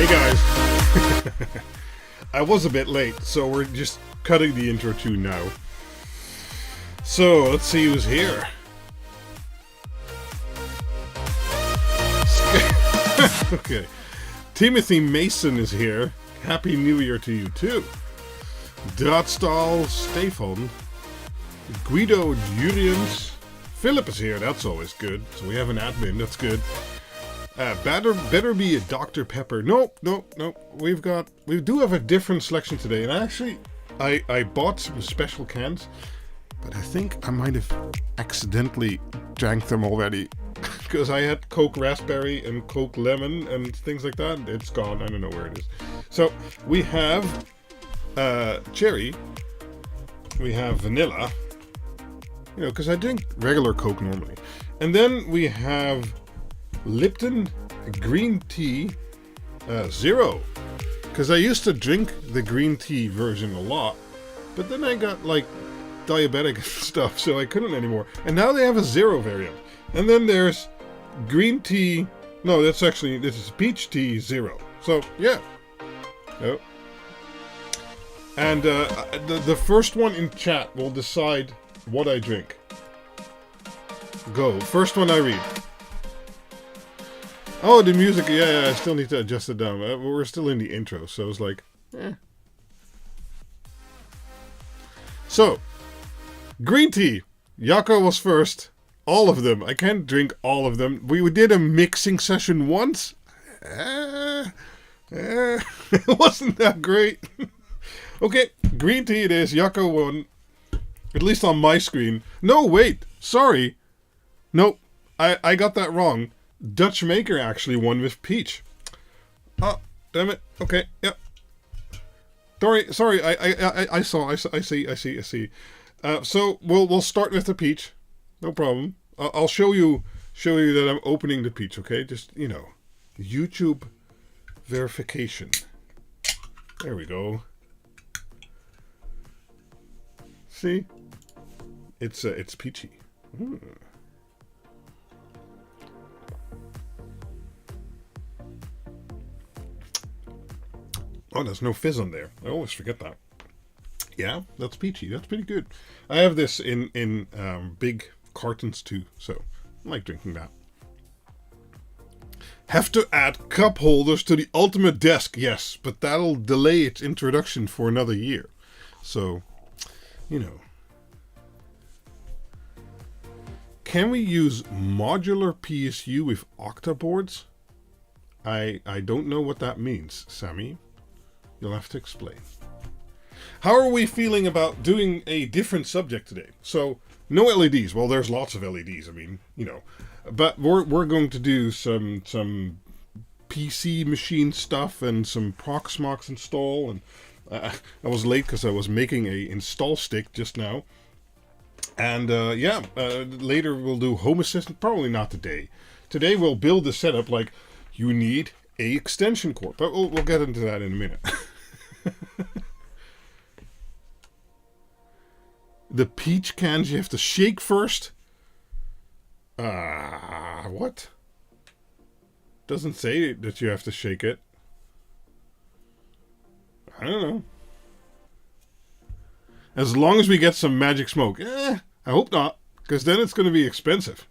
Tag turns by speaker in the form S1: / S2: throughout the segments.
S1: Hey guys! I was a bit late, so we're just cutting the intro tune now. So, let's see who's here. Okay. Timothy Mason is here. Happy New Year to you too. Dotstall Stefan. Guido Julians. Philip is here, that's always good. So we have an admin, that's good. Better be a Dr. Pepper. Nope. We do have a different selection today. And actually, I bought some special cans, but I think I might have accidentally drank them already. Because I had Coke Raspberry and Coke Lemon and things like that. It's gone, I don't know where it is. So, we have cherry. We have vanilla. You know, because I drink regular Coke normally. And then we have Lipton green tea zero, because I used to drink the green tea version a lot, but then I got like diabetic and stuff, so I couldn't anymore. And now they have a zero variant. And then there's green tea. No, this is peach tea zero. So yeah. Oh. And the first one in chat will decide what I drink. Go. First one I read. Oh, the music, yeah, I still need to adjust it down. We're still in the intro, so it's like, eh. So, green tea. Jaco was first. All of them. I can't drink all of them. We did a mixing session once. It wasn't that great. Okay, green tea it is. Jaco won. At least on my screen. No, wait. Sorry. Nope. I got that wrong. Dutch Maker actually won with peach. Oh, damn it. Okay, yep. Sorry. I see. So we'll start with the peach. No problem. I'll show you that I'm opening the peach. Okay, just YouTube verification. There we go. See, it's peachy. Oh, there's no fizz on there. I always forget that. Yeah, that's peachy. That's pretty good. I have this in big cartons too, so I like drinking that. Have to add cup holders to the ultimate desk. Yes, but that'll delay its introduction for another year. So, Can we use modular PSU with octa boards? I don't know what that means, Sammy. You'll have to explain. How are we feeling about doing a different subject today? So, no LEDs. Well, there's lots of LEDs. I mean, But we're going to do some PC machine stuff and some Proxmox install. And I was late because I was making a install stick just now. And later we'll do Home Assistant. Probably not today. Today we'll build the setup like you need a extension cord. But we'll get into that in a minute. The peach cans you have to shake first. What? Doesn't say that you have to shake it. I don't know. As long as we get some magic smoke. I hope not, because then it's going to be expensive.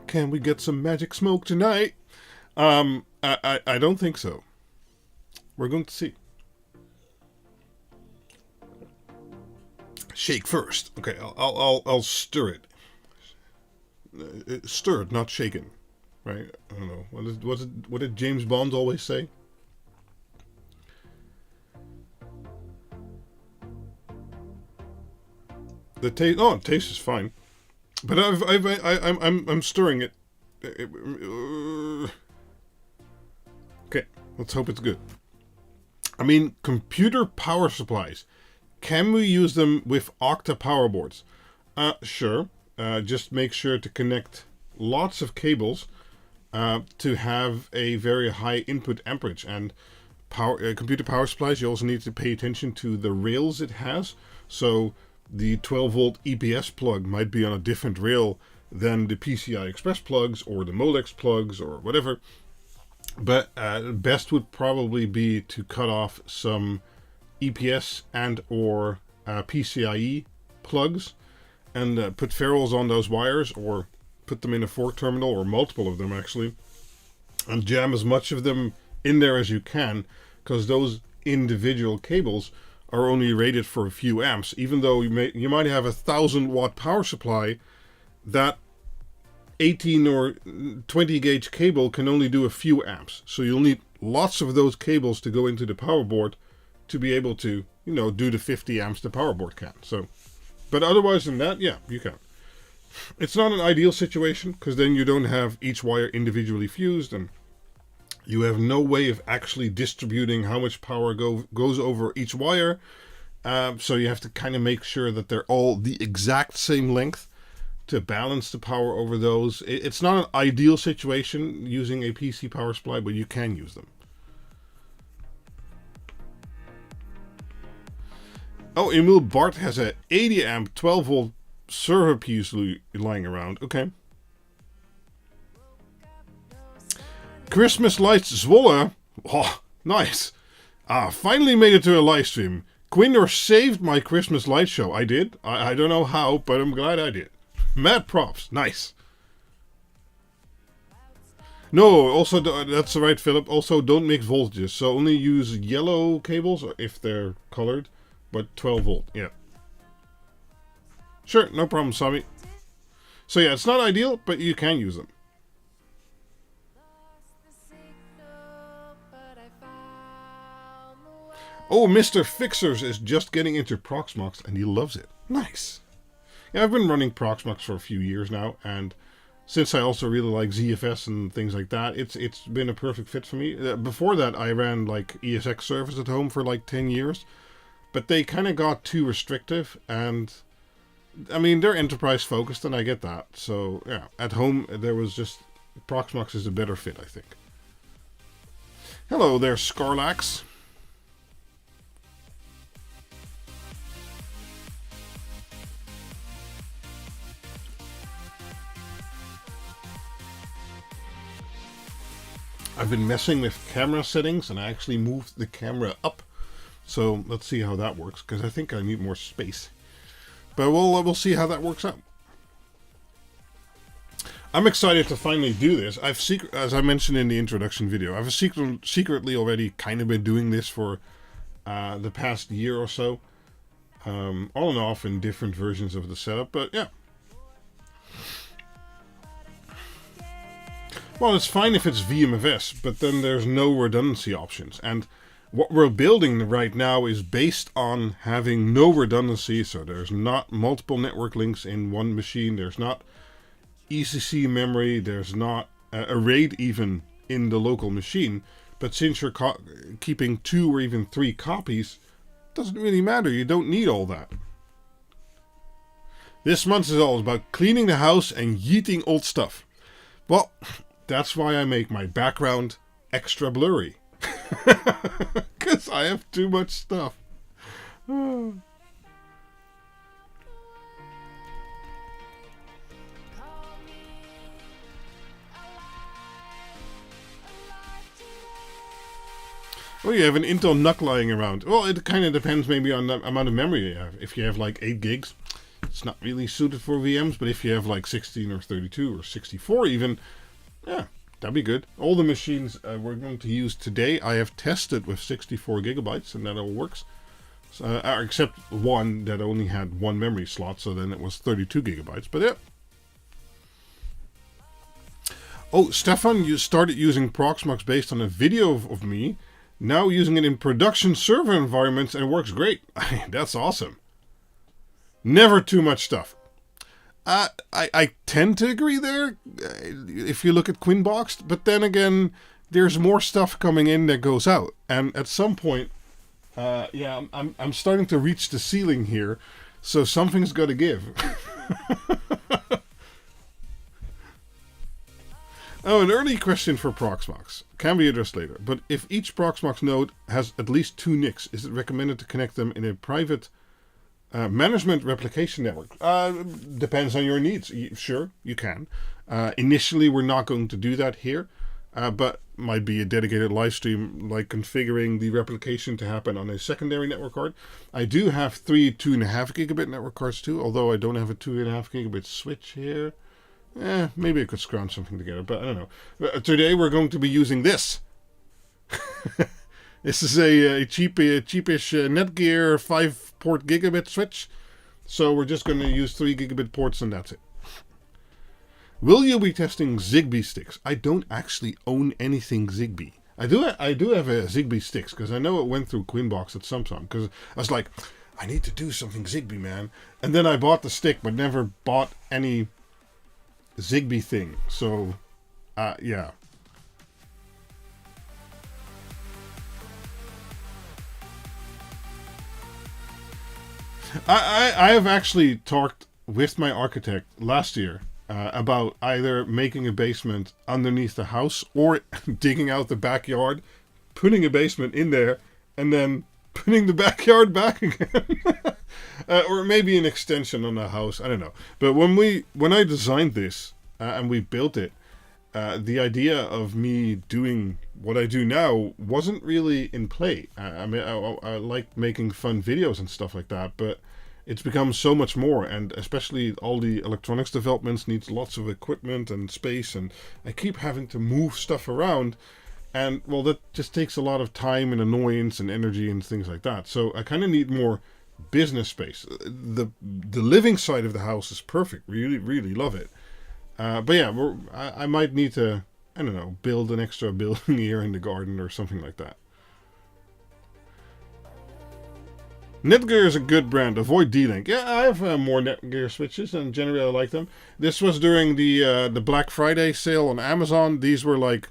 S1: Can we get some magic smoke tonight? I don't think so. We're going to see. Shake first. Okay, I'll stir it. Stirred, not shaken. Right? I don't know. What did James Bond always say? The taste. Oh, the taste is fine. But I'm stirring it. Okay, let's hope it's good. I mean, computer power supplies. Can we use them with octa power boards? Sure. Just make sure to connect lots of cables to have a very high input amperage. And computer power supplies, you also need to pay attention to the rails it has. So the 12 volt EPS plug might be on a different rail than the PCI Express plugs or the Molex plugs or whatever. But best would probably be to cut off some EPS and or PCIe plugs and put ferrules on those wires, or put them in a fork terminal, or multiple of them actually, and jam as much of them in there as you can, because those individual cables are only rated for a few amps. Even though you might have a 1,000-watt power supply, that 18 or 20 gauge cable can only do a few amps. So you'll need lots of those cables to go into the power board to be able to, do the 50 amps the power board can. So, but otherwise than that, yeah, you can. It's not an ideal situation, because then you don't have each wire individually fused, and you have no way of actually distributing how much power goes over each wire. So you have to kind of make sure that they're all the exact same length to balance the power over those. It's not an ideal situation using a PC power supply, but you can use them. Oh, Emil Bart has a 80 amp 12 volt server piece lying around. Okay. Christmas lights Zwolle. Oh, nice. Finally made it to a live stream. Quinder saved my Christmas light show. I did. I don't know how, but I'm glad I did. Mad props. Nice. No, also, that's right, Philip. Also, don't mix voltages. So only use yellow cables if they're colored, but 12 volt. Yeah. Sure, no problem, Sami. So yeah, it's not ideal, but you can use them. Oh, Mr. Fixers is just getting into Proxmox, and he loves it. Nice. Yeah, I've been running Proxmox for a few years now, and since I also really like ZFS and things like that, it's been a perfect fit for me. Before that, I ran like ESX servers at home for like 10 years, but they kind of got too restrictive, and I mean, they're enterprise focused, and I get that. So yeah, at home there was just Proxmox is a better fit, I think. Hello there, Scarlax. I've been messing with camera settings, and I actually moved the camera up. So let's see how that works, because I think I need more space. But we'll see how that works out. I'm excited to finally do this. As I mentioned in the introduction video, I've secretly already kind of been doing this for the past year or so. On and off in different versions of the setup, but yeah. Well, it's fine if it's VMFS, but then there's no redundancy options. And what we're building right now is based on having no redundancy, so there's not multiple network links in one machine, there's not ECC memory, there's not a RAID even in the local machine. But since you're keeping 2 or even 3 copies, it doesn't really matter, you don't need all that. This month is all about cleaning the house and yeeting old stuff. Well, that's why I make my background extra blurry. Because I have too much stuff. Oh, you have an Intel NUC lying around. Well, it kind of depends maybe on the amount of memory you have. If you have like 8 gigs, it's not really suited for VMs. But if you have like 16 or 32 or 64 even, yeah, that'd be good. All the machines we're going to use today, I have tested with 64 gigabytes, and that all works. Except one that only had 1 memory slot, so then it was 32 gigabytes. But yeah. Oh, Stefan, you started using Proxmox based on a video of me. Now using it in production server environments, and it works great. That's awesome. Never too much stuff. I tend to agree there, if you look at Quinboxed, but then again, there's more stuff coming in that goes out, and at some point, yeah, I'm starting to reach the ceiling here, so something's got to give. Oh, an early question for Proxmox. Can be addressed later. But if each Proxmox node has at least 2 NICs, is it recommended to connect them in a private management replication network? Depends on your needs. Sure, you can. Initially, we're not going to do that here. But might be a dedicated live stream, like configuring the replication to happen on a secondary network card. I do have 3 2.5 gigabit network cards too, although I don't have a 2.5 gigabit switch here. Maybe I could scrounge something together, but I don't know. Today we're going to be using this. This is a cheapish Netgear 5-port gigabit switch. So we're just going to use 3 gigabit ports and that's it. Will you be testing Zigbee sticks? I don't actually own anything Zigbee. I do have a Zigbee sticks because I know it went through Quinbox at some time. Because I was like, I need to do something Zigbee, man. And then I bought the stick, but never bought any Zigbee thing. So, yeah. I have actually talked with my architect last year about either making a basement underneath the house or digging out the backyard, putting a basement in there, and then putting the backyard back again. Or maybe an extension on the house. I don't know. But when I designed this and we built it, the idea of me doing what I do now wasn't really in play. I mean, I like making fun videos and stuff like that, but it's become so much more, and especially all the electronics developments needs lots of equipment and space, and I keep having to move stuff around, and well, that just takes a lot of time and annoyance and energy and things like that. So I kind of need more business space. The living side of the house is perfect. Really love it. But yeah, I might need to, I don't know, build an extra building here in the garden or something like that. Netgear is a good brand. Avoid D-Link. Yeah, I have more Netgear switches, and generally I like them. This was during the Black Friday sale on Amazon. These were like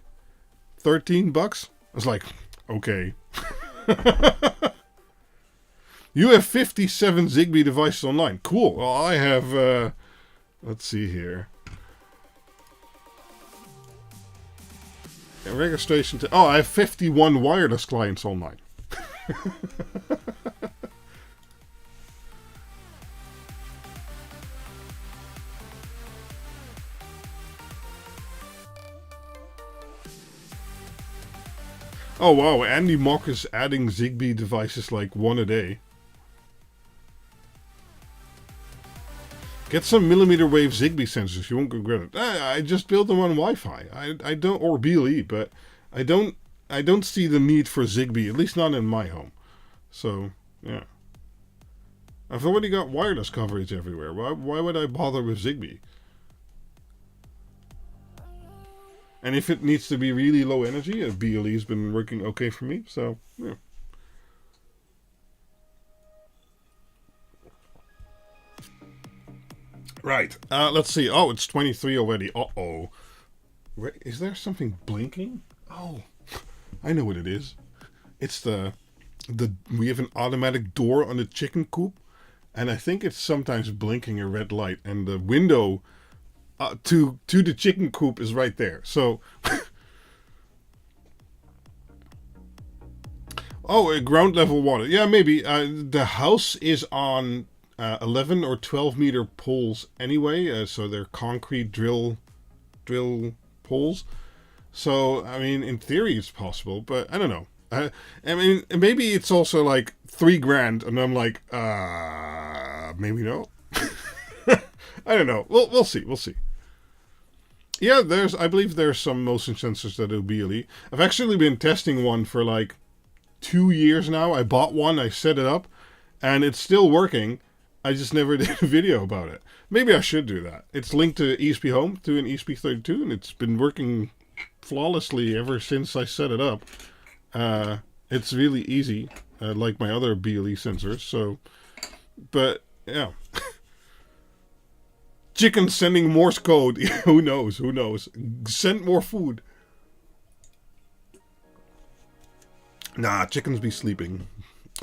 S1: $13. I was like, okay. You have 57 Zigbee devices online. Cool. Well, I have, let's see here. Registration to... Oh, I have 51 wireless clients online. Oh wow, Andy Mock is adding Zigbee devices like 1 a day. Get some millimeter wave Zigbee sensors, you won't regret it. I just build them on Wi-Fi. I don't, or BLE, but I don't see the need for Zigbee, at least not in my home. So, yeah. I've already got wireless coverage everywhere. Why would I bother with Zigbee? And if it needs to be really low energy, BLE's been working okay for me, so, yeah. Right, let's see. Oh, it's 23 already. Uh-oh. Is there something blinking? Oh, I know what it is. It's we have an automatic door on the chicken coop, and I think it's sometimes blinking a red light, and the window to the chicken coop is right there. So, oh, ground level water. Yeah, maybe. The house is on 11 or 12 meter poles anyway, so they're concrete drill poles. So, I mean, in theory it's possible, but I don't know. I mean, maybe it's also like $3,000, and I'm like, maybe no. I don't know. We'll see. Yeah, I believe there's some motion sensors that do BLE. I've actually been testing one for like 2 years now. I bought one, I set it up, and it's still working. I just never did a video about it. Maybe I should do that. It's linked to ESP Home, to an ESP32, and it's been working flawlessly ever since I set it up. It's really easy, like my other BLE sensors. So, but yeah. Chicken sending Morse code. Who knows? Send more food. Nah, chickens be sleeping.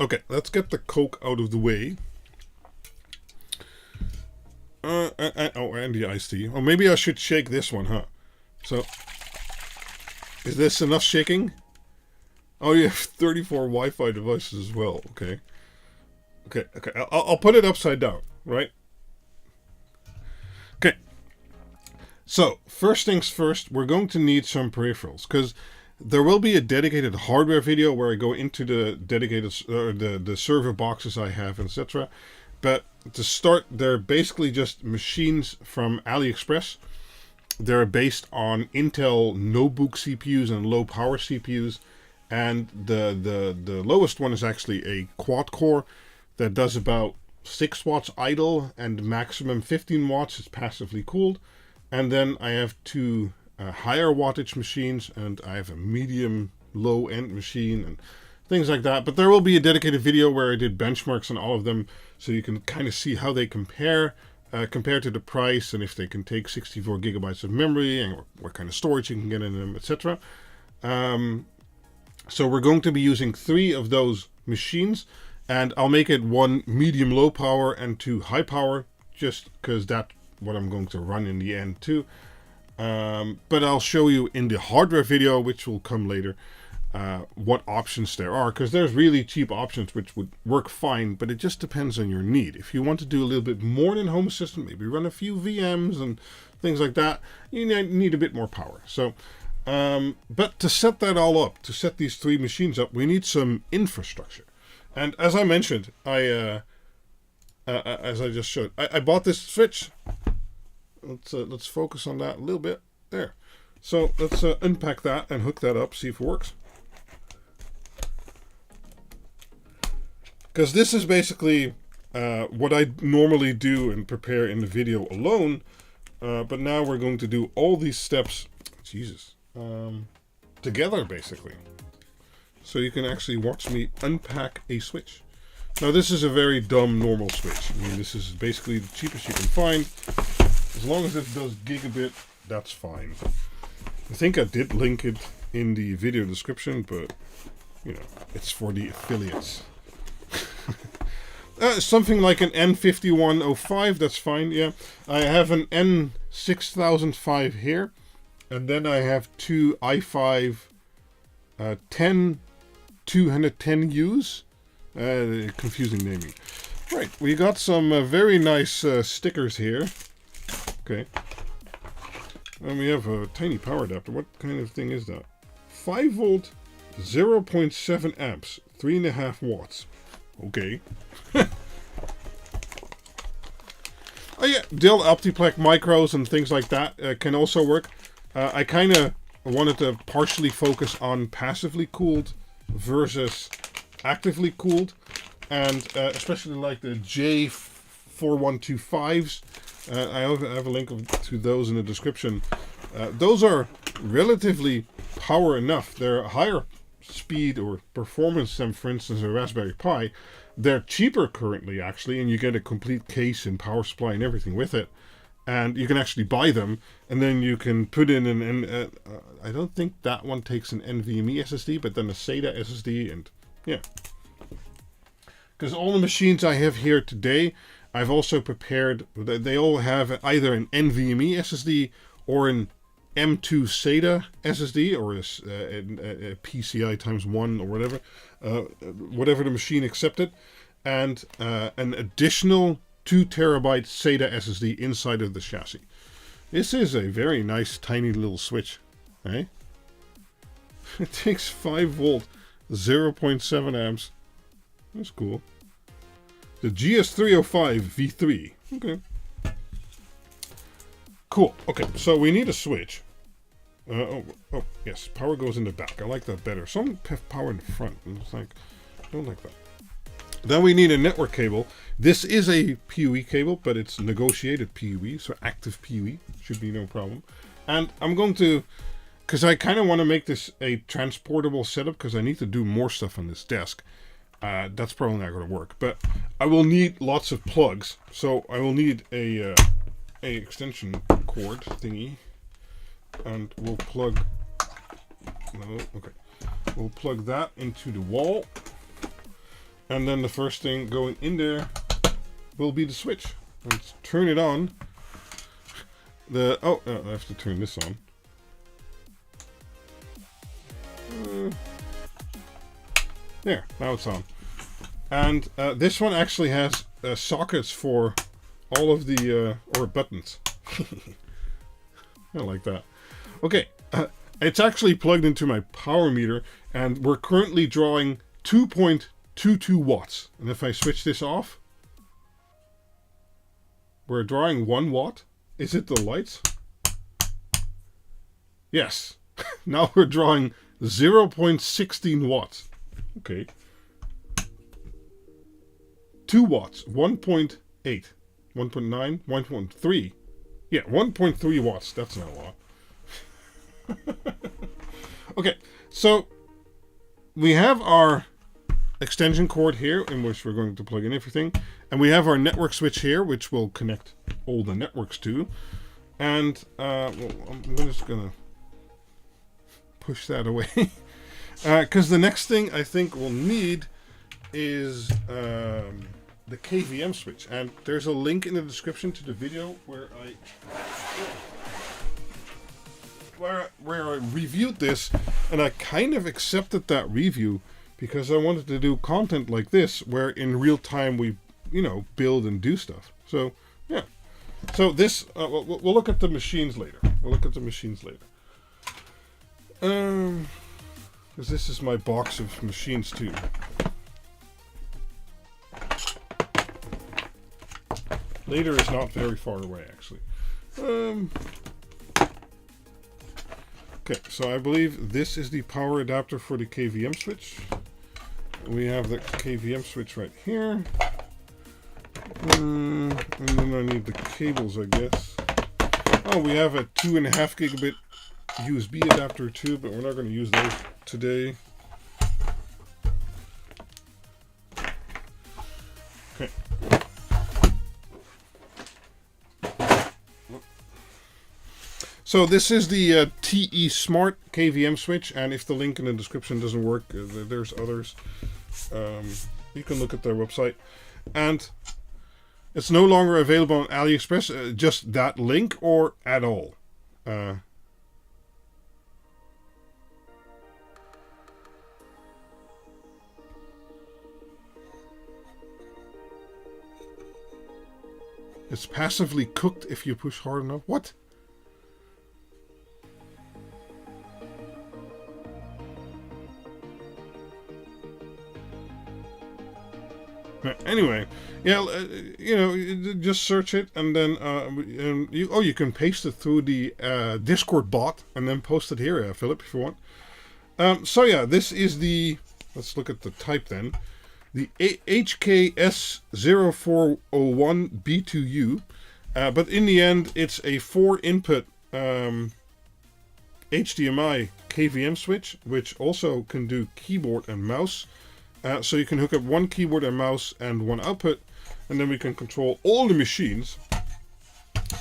S1: Okay, let's get the Coke out of the way. Oh, and the iced tea. Oh, maybe I should shake this one, huh? So, Is this enough shaking? Oh, you have 34 Wi-Fi devices as well. Okay. Okay. I'll put it upside down, right? Okay. So, first things first, we're going to need some peripherals, because there will be a dedicated hardware video where I go into the dedicated, the server boxes I have, etc. But to start, they're basically just machines from AliExpress. They're based on Intel notebook CPUs and low power CPUs. And the lowest one is actually a quad core that does about 6 watts idle and maximum 15 watts is passively cooled. And then I have two higher wattage machines, and I have a medium low end machine and things like that. But there will be a dedicated video where I did benchmarks on all of them, so you can kind of see how they compare compared to the price, and if they can take 64 gigabytes of memory and what kind of storage you can get in them, etc. So we're going to be using 3 of those machines, and I'll make it 1 medium low power and 2 high power, just because that's what I'm going to run in the end too. But I'll show you in the hardware video, which will come later, what options there are, because there's really cheap options which would work fine, but it just depends on your need. If you want to do a little bit more than Home Assistant, maybe run a few VMs and things like that, you need a bit more power. So but to set that all up, to set these 3 machines up, we need some infrastructure. And as I mentioned, as I just showed, I bought this switch. Let's focus on that a little bit. There. So let's unpack that and hook that up, see if it works. Because this is basically what I normally do and prepare in the video alone. But now we're going to do all these steps. Jesus. Together, basically. So you can actually watch me unpack a switch. Now, this is a very dumb normal switch. I mean, this is basically the cheapest you can find. As long as it does gigabit, that's fine. I think I did link it in the video description, but, you know, it's for the affiliates. Something like an N5105, that's fine, yeah. I have an N6005 here. And then I have 2 i5 210Us. Confusing naming. Right, we got some very nice stickers here. Okay. And we have a tiny power adapter. What kind of thing is that? 5 volt, 0.7 amps, 3.5 watts. Okay. Oh yeah, Dell Optiplex micros and things like that can also work. I kind of wanted to partially focus on passively cooled versus actively cooled, and especially like the J4125s. I have a link to those in the description. Those are relatively power enough. They're higher speed or performance than, for instance, a Raspberry Pi. They're cheaper currently, actually, and you get a complete case and power supply and everything with it. And you can actually buy them, and then you can put in an I don't think that one takes an NVMe SSD, but then a SATA SSD, and yeah. Because all the machines I have here today, I've also prepared, they all have either an NVMe SSD or an M2 SATA SSD, or a PCI ×1 or whatever, whatever the machine accepted, and an additional 2 terabyte SATA SSD inside of the chassis. This is a very nice tiny little switch, eh? It takes 5 volt, 0.7 amps. That's cool. The GS305 V3. Okay. Cool. Okay, so we need a switch. Oh, yes, power goes in the back. I like that better. Some have power in the front. It's like, I don't like that. Then we need a network cable. This is a PoE cable, but it's negotiated PoE, so active PoE. Should be no problem. And I'm going to, because I kind of want to make this a transportable setup, because I need to do more stuff on this desk. That's probably not going to work, but I will need lots of plugs. So I will need a extension cord thingy, and we'll plug. No, okay. We'll plug that into the wall, and then the first thing going in there will be the switch. Let's turn it on. I have to turn this on. There, now it's on. And this one actually has sockets for all of the, or buttons. I like that. Okay, it's actually plugged into my power meter, and we're currently drawing 2.22 watts. And if I switch this off, we're drawing 1 watt. Is it the lights? Yes. Now we're drawing 0.16 watts. Okay. 2 watts. 1.8. 1.9. 1.3. Yeah, 1.3 watts. That's not a lot. Okay, so we have our extension cord here in which we're going to plug in everything. And we have our network switch here, which will connect all the networks to. And well, I'm just going to push that away. Because the next thing I think we'll need is the KVM switch. And there's a link in the description to the video where I reviewed this, and I kind of accepted that review because I wanted to do content like this where in real time we, you know, build and do stuff. So yeah, so this we'll look at the machines later. Because this is my box of machines too. Later is not very far away, actually. Okay, so I believe this is the power adapter for the KVM switch. We have the KVM switch right here. And then I need the cables, I guess. Oh, we have a 2.5 gigabit USB adapter too, but we're not going to use those today. Okay. So this is the TESmart KVM switch, and if the link in the description doesn't work, there's others. You can look at their website. And it's no longer available on AliExpress, just that link or at all. It's passively cooked if you push hard enough. What? Anyway, yeah, you know, just search it, and then you can paste it through the Discord bot, and then post it here, Philip, if you want. So yeah, this is the. Let's look at the type then. The HKS0401B2U, but in the end, it's a 4-input HDMI KVM switch, which also can do keyboard and mouse. So you can hook up one keyboard and mouse and one output, and then we can control all the machines.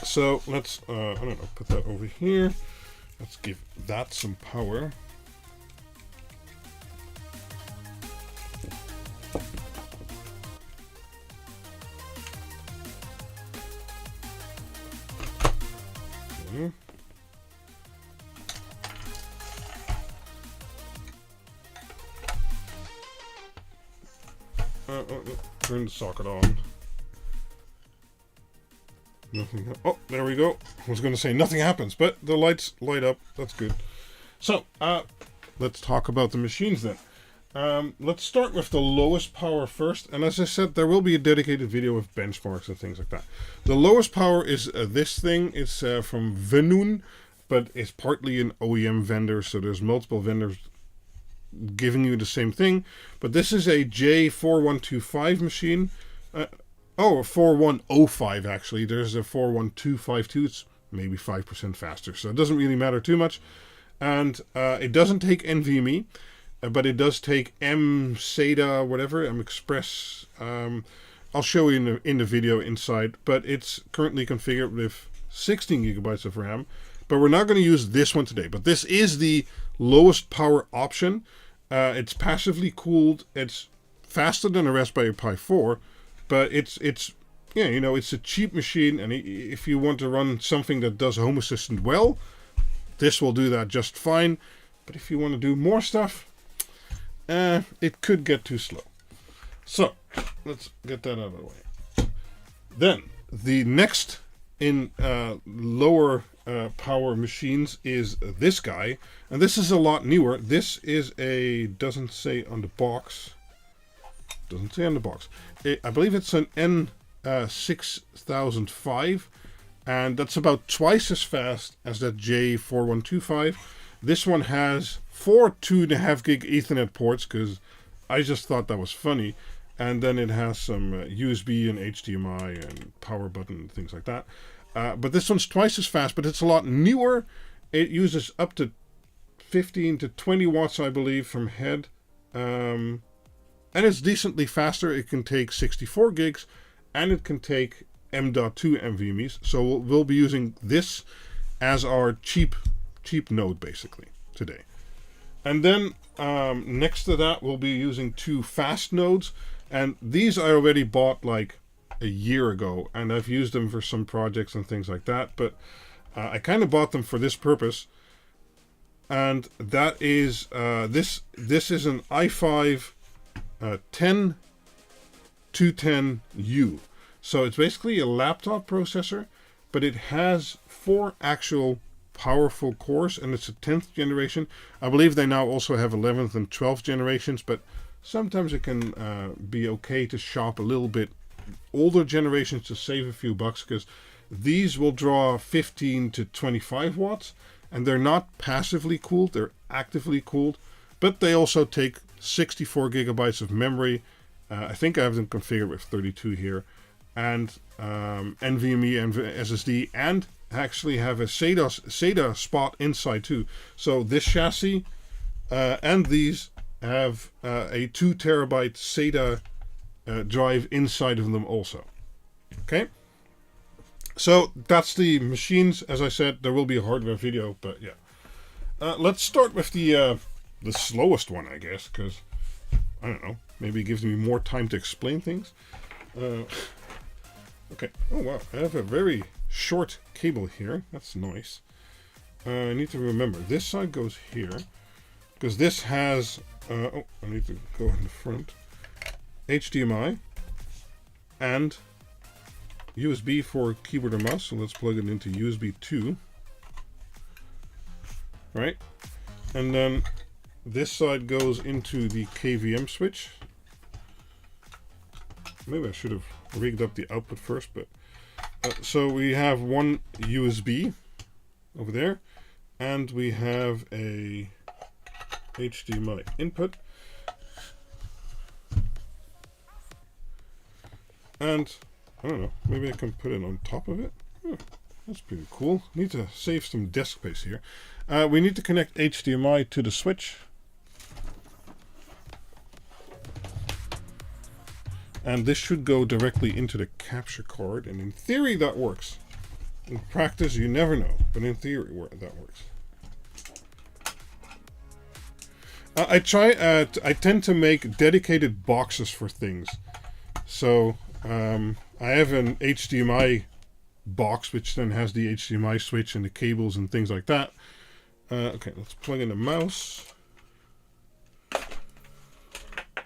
S1: So let's, I don't know, put that over here. Let's give that some power. Okay. Turn the socket on. Nothing. Oh, there we go. I was going to say nothing happens, but the lights light up. That's good. So, let's talk about the machines then. Let's start with the lowest power first. And as I said, there will be a dedicated video with benchmarks and things like that. The lowest power is this thing. It's from Venun, but it's partly an OEM vendor, so there's multiple vendors giving you the same thing. But this is a J4125 machine. Oh, a 4105 actually. There's a 41252. It's maybe 5% faster, so it doesn't really matter too much. And it doesn't take NVMe, but it does take MSATA, whatever, MExpress. I'll show you in the video inside, but it's currently configured with 16 gigabytes of RAM. But we're not going to use this one today. But this is the lowest power option. It's passively cooled. It's faster than a Raspberry Pi 4, but it's yeah, you know, it's a cheap machine, and if you want to run something that does Home Assistant well, this will do that just fine. But if you want to do more stuff, it could get too slow. So let's get that out of the way. Then the next in lower power machines is this guy, and this is a lot newer. This is a, doesn't say on the box. Doesn't say on the box. I believe it's an N6005, and that's about twice as fast as that J4125. This one has 4 2.5 gig Ethernet ports, because I just thought that was funny. And then it has some USB and HDMI and power button and things like that. But this one's twice as fast, but it's a lot newer. It uses up to 15 to 20 watts, I believe, from head. And it's decently faster. It can take 64 gigs, and it can take M.2 NVMe's. So we'll be using this as our cheap node, basically, today. And then next to that, we'll be using 2 fast nodes. And these I already bought like a year ago, and I've used them for some projects and things like that. But I kind of bought them for this purpose. And that is, this is an i5 10210U. So it's basically a laptop processor, but it has 4 actual powerful cores, and it's a 10th generation. I believe they now also have 11th and 12th generations, but sometimes it can be okay to shop a little bit older generations to save a few bucks, because these will draw 15 to 25 watts, and they're not passively cooled, they're actively cooled, but they also take 64 gigabytes of memory. I think I have them configured with 32 here, and NVMe and SSD, and actually have a SATA spot inside too. So this chassis and these have a 2 terabyte SATA drive inside of them also. Okay, so that's the machines. As I said, there will be a hardware video, but yeah. Let's start with the slowest one, I guess, because I don't know, maybe it gives me more time to explain things. Okay. Oh wow, I have a very short cable here. That's nice. I need to remember this side goes here, because this has I need to go in the front. HDMI and USB for keyboard and mouse. So let's plug it into USB 2. Right? And then this side goes into the KVM switch. Maybe I should have rigged up the output first, but so we have one USB over there, and we have a HDMI input, and I don't know, maybe I can put it on top of it. Oh, that's pretty cool. Need to save some desk space here. We need to connect HDMI to the switch, and this should go directly into the capture card, and in theory that works. In practice you never know, but in theory that works. I tend to make dedicated boxes for things. So I have an HDMI box, which then has the HDMI switch and the cables and things like that. Okay, let's plug in the mouse.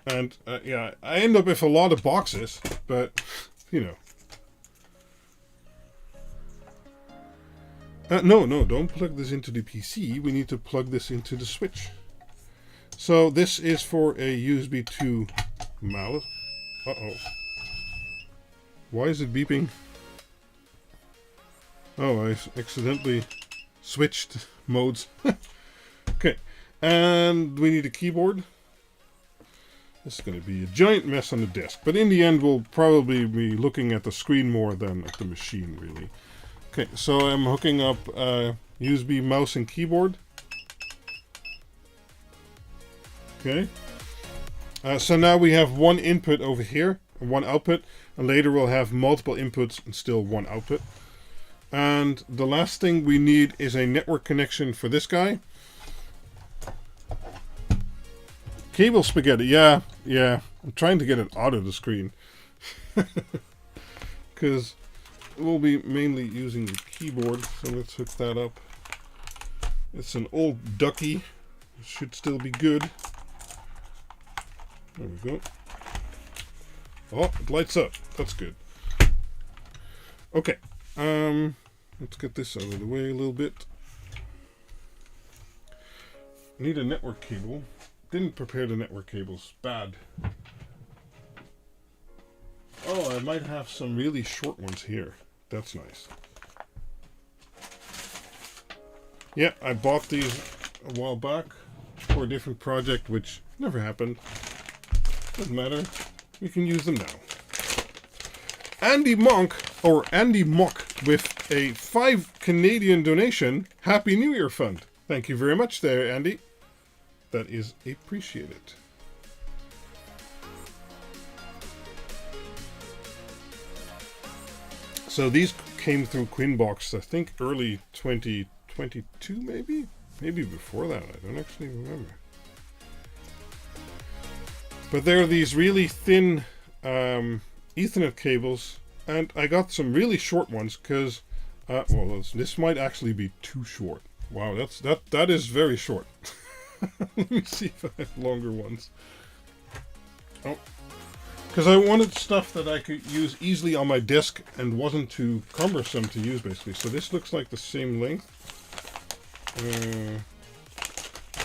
S1: And yeah, I end up with a lot of boxes, but you know. No, don't plug this into the PC. We need to plug this into the switch. So this is for a USB 2 mouse. Uh-oh. Why is it beeping? Oh, I accidentally switched modes. Okay, and we need a keyboard. This is going to be a giant mess on the desk, but in the end we'll probably be looking at the screen more than at the machine, really. Okay, so I'm hooking up USB mouse and keyboard. Okay, so now we have one input over here and one output, and later we'll have multiple inputs and still one output. And the last thing we need is a network connection for this guy. Cable spaghetti, yeah. I'm trying to get it out of the screen. Because we'll be mainly using the keyboard, so let's hook that up. It's an old ducky. It should still be good. There we go. Oh, it lights up. That's good. Okay. Let's get this out of the way a little bit. Need a network cable. Didn't prepare the network cables. Bad. Oh, I might have some really short ones here. That's nice. Yeah, I bought these a while back for a different project, which never happened. Doesn't matter. We can use them now. Andy Mock with a 5 Canadian donation. Happy New Year Fund. Thank you very much there, Andy. That is appreciated. So these came through Quinbox, I think early 2022 maybe? Maybe before that, I don't actually remember. But there are these really thin Ethernet cables, and I got some really short ones because, well, this might actually be too short. Wow, that is very short. Let me see if I have longer ones. Oh. Because I wanted stuff that I could use easily on my desk and wasn't too cumbersome to use, basically. So this looks like the same length.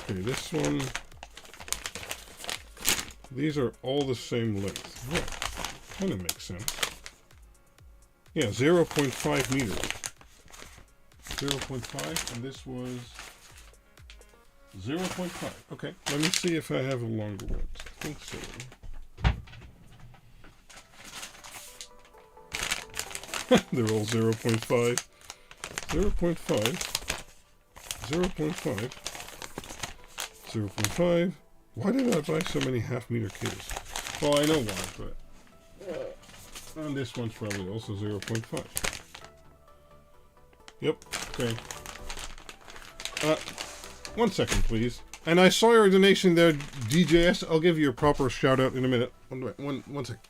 S1: Okay, this one. These are all the same length. Yeah, kind of makes sense. Yeah, 0.5 meters. 0.5, and this was 0.5. Okay, let me see if I have a longer one. I think so. They're all 0.5. 0.5. 0.5. 0.5. Why did I buy so many half-meter cables? Well, I know why, but... And this one's probably also 0.5. Yep, okay. 1 second, please. And I saw your donation there, DJS. I'll give you a proper shout-out in a minute. One second.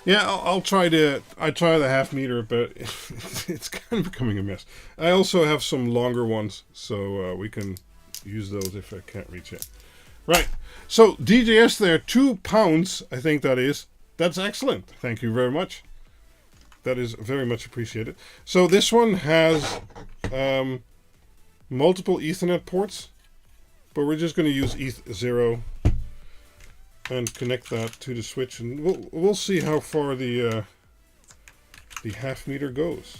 S1: Yeah, I'll try the half meter, but it's kind of becoming a mess. I also have some longer ones, so we can use those if I can't reach it. Right, so DJS there, £2, I think that is. That's excellent. Thank you very much. That is very much appreciated. So this one has multiple Ethernet ports, but we're just going to use ETH0 and connect that to the switch, and we'll see how far the half meter goes.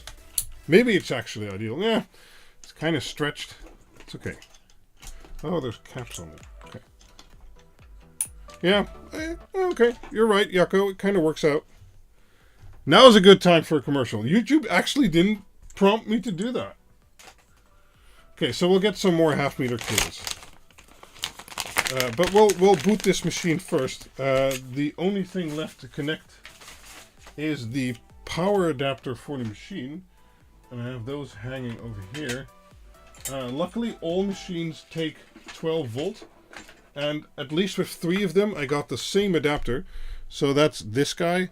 S1: Maybe it's actually ideal. Yeah, it's kind of stretched. It's okay. Oh, there's caps on it. Okay. Yeah. Okay. You're right, Yako. It kind of works out. Now is a good time for a commercial. YouTube actually didn't prompt me to do that. Okay, so we'll get some more half meter cables. But we'll boot this machine first. The only thing left to connect is the power adapter for the machine. And I have those hanging over here. Luckily, all machines take 12 volt. And at least with 3 of them, I got the same adapter. So that's this guy.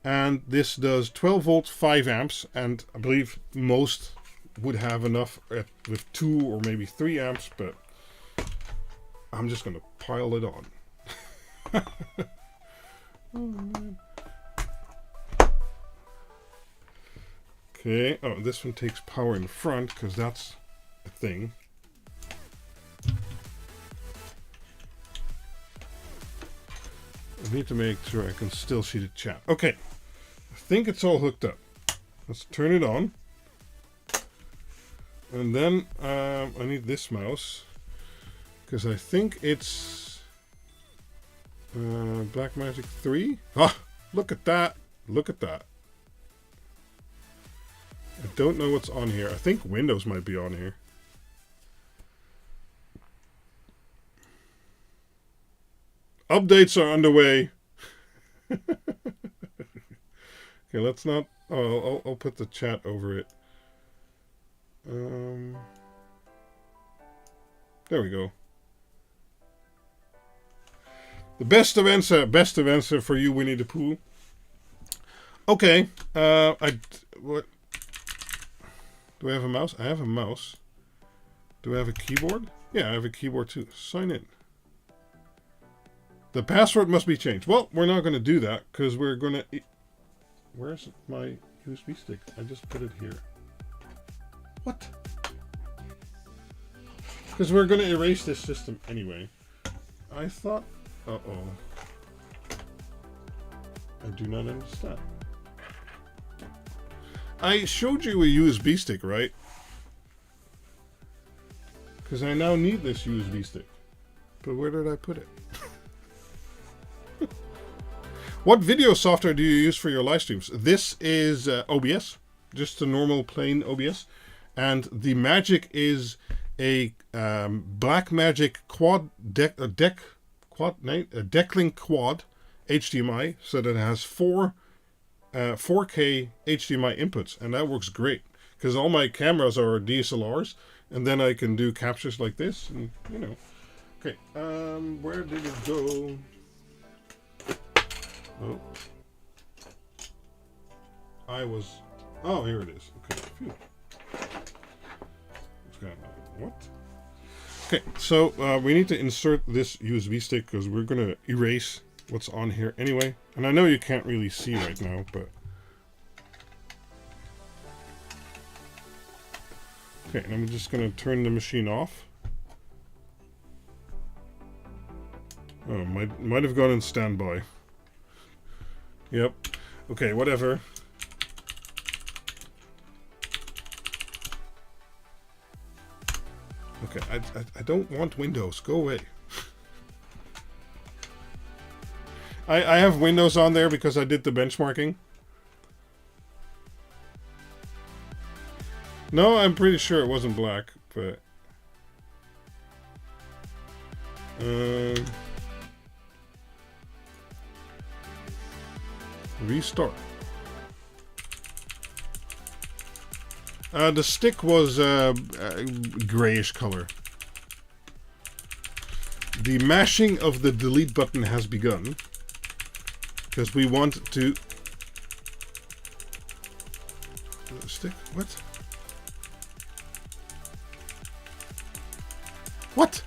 S1: And this does 12 volt, 5 amps. And I believe most would have enough with 2 or maybe 3 amps. But I'm just going to pile it on. Oh, man. Okay. Oh, this one takes power in front because that's a thing. I need to make sure I can still see the chat. Okay. I think it's all hooked up. Let's turn it on. And then I need this mouse. Because I think it's Blackmagic 3. Ah, look at that. Look at that. I don't know what's on here. I think Windows might be on here. Updates are underway. Okay, let's not... Oh, I'll put the chat over it. There we go. The best of answer for you, Winnie the Pooh. Okay, what? Do I have a mouse? I have a mouse. Do I have a keyboard? Yeah, I have a keyboard too. Sign in. The password must be changed. Well, we're not going to do that because we're going to... Where's my USB stick? I just put it here. What? Because we're going to erase this system anyway. I thought... Uh-oh. I do not understand. I showed you a USB stick, right? Because I now need this USB stick. But where did I put it? What video software do you use for your live streams? This is OBS. Just a normal plain OBS. And the Magic is a Blackmagic Decklink Quad HDMI. So that it has 4K HDMI inputs. And that works great. Because all my cameras are DSLRs. And then I can do captures like this. And, you know. Okay. Where did it go? Oh. Oh, here it is. Okay. Phew. What's going on? What? Okay, so we need to insert this USB stick because we're going to erase what's on here anyway. And I know you can't really see right now, but... Okay, and I'm just going to turn the machine off. Oh, might have gone in standby. Yep. Okay, whatever. Okay, I don't want Windows. Go away. I have Windows on there because I did the benchmarking. No, I'm pretty sure it wasn't black, but... Restart. The stick was a grayish color. The mashing of the delete button has begun. Because we want to... Stick? What? What?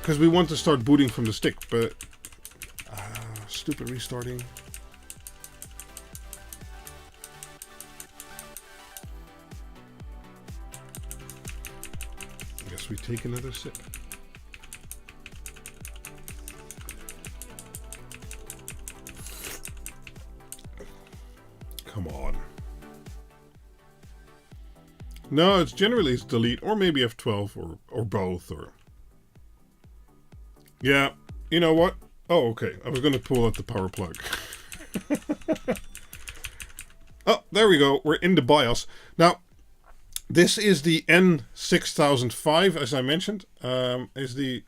S1: Because we want to start booting from the stick, but... stupid restarting. I guess we take another sip. Come on. No, it's generally delete, or maybe F12, or both, or... Yeah, you know what? Oh, okay. I was going to pull out the power plug. Oh, there we go. We're in the BIOS. Now, this is the N6005, as I mentioned. Is the...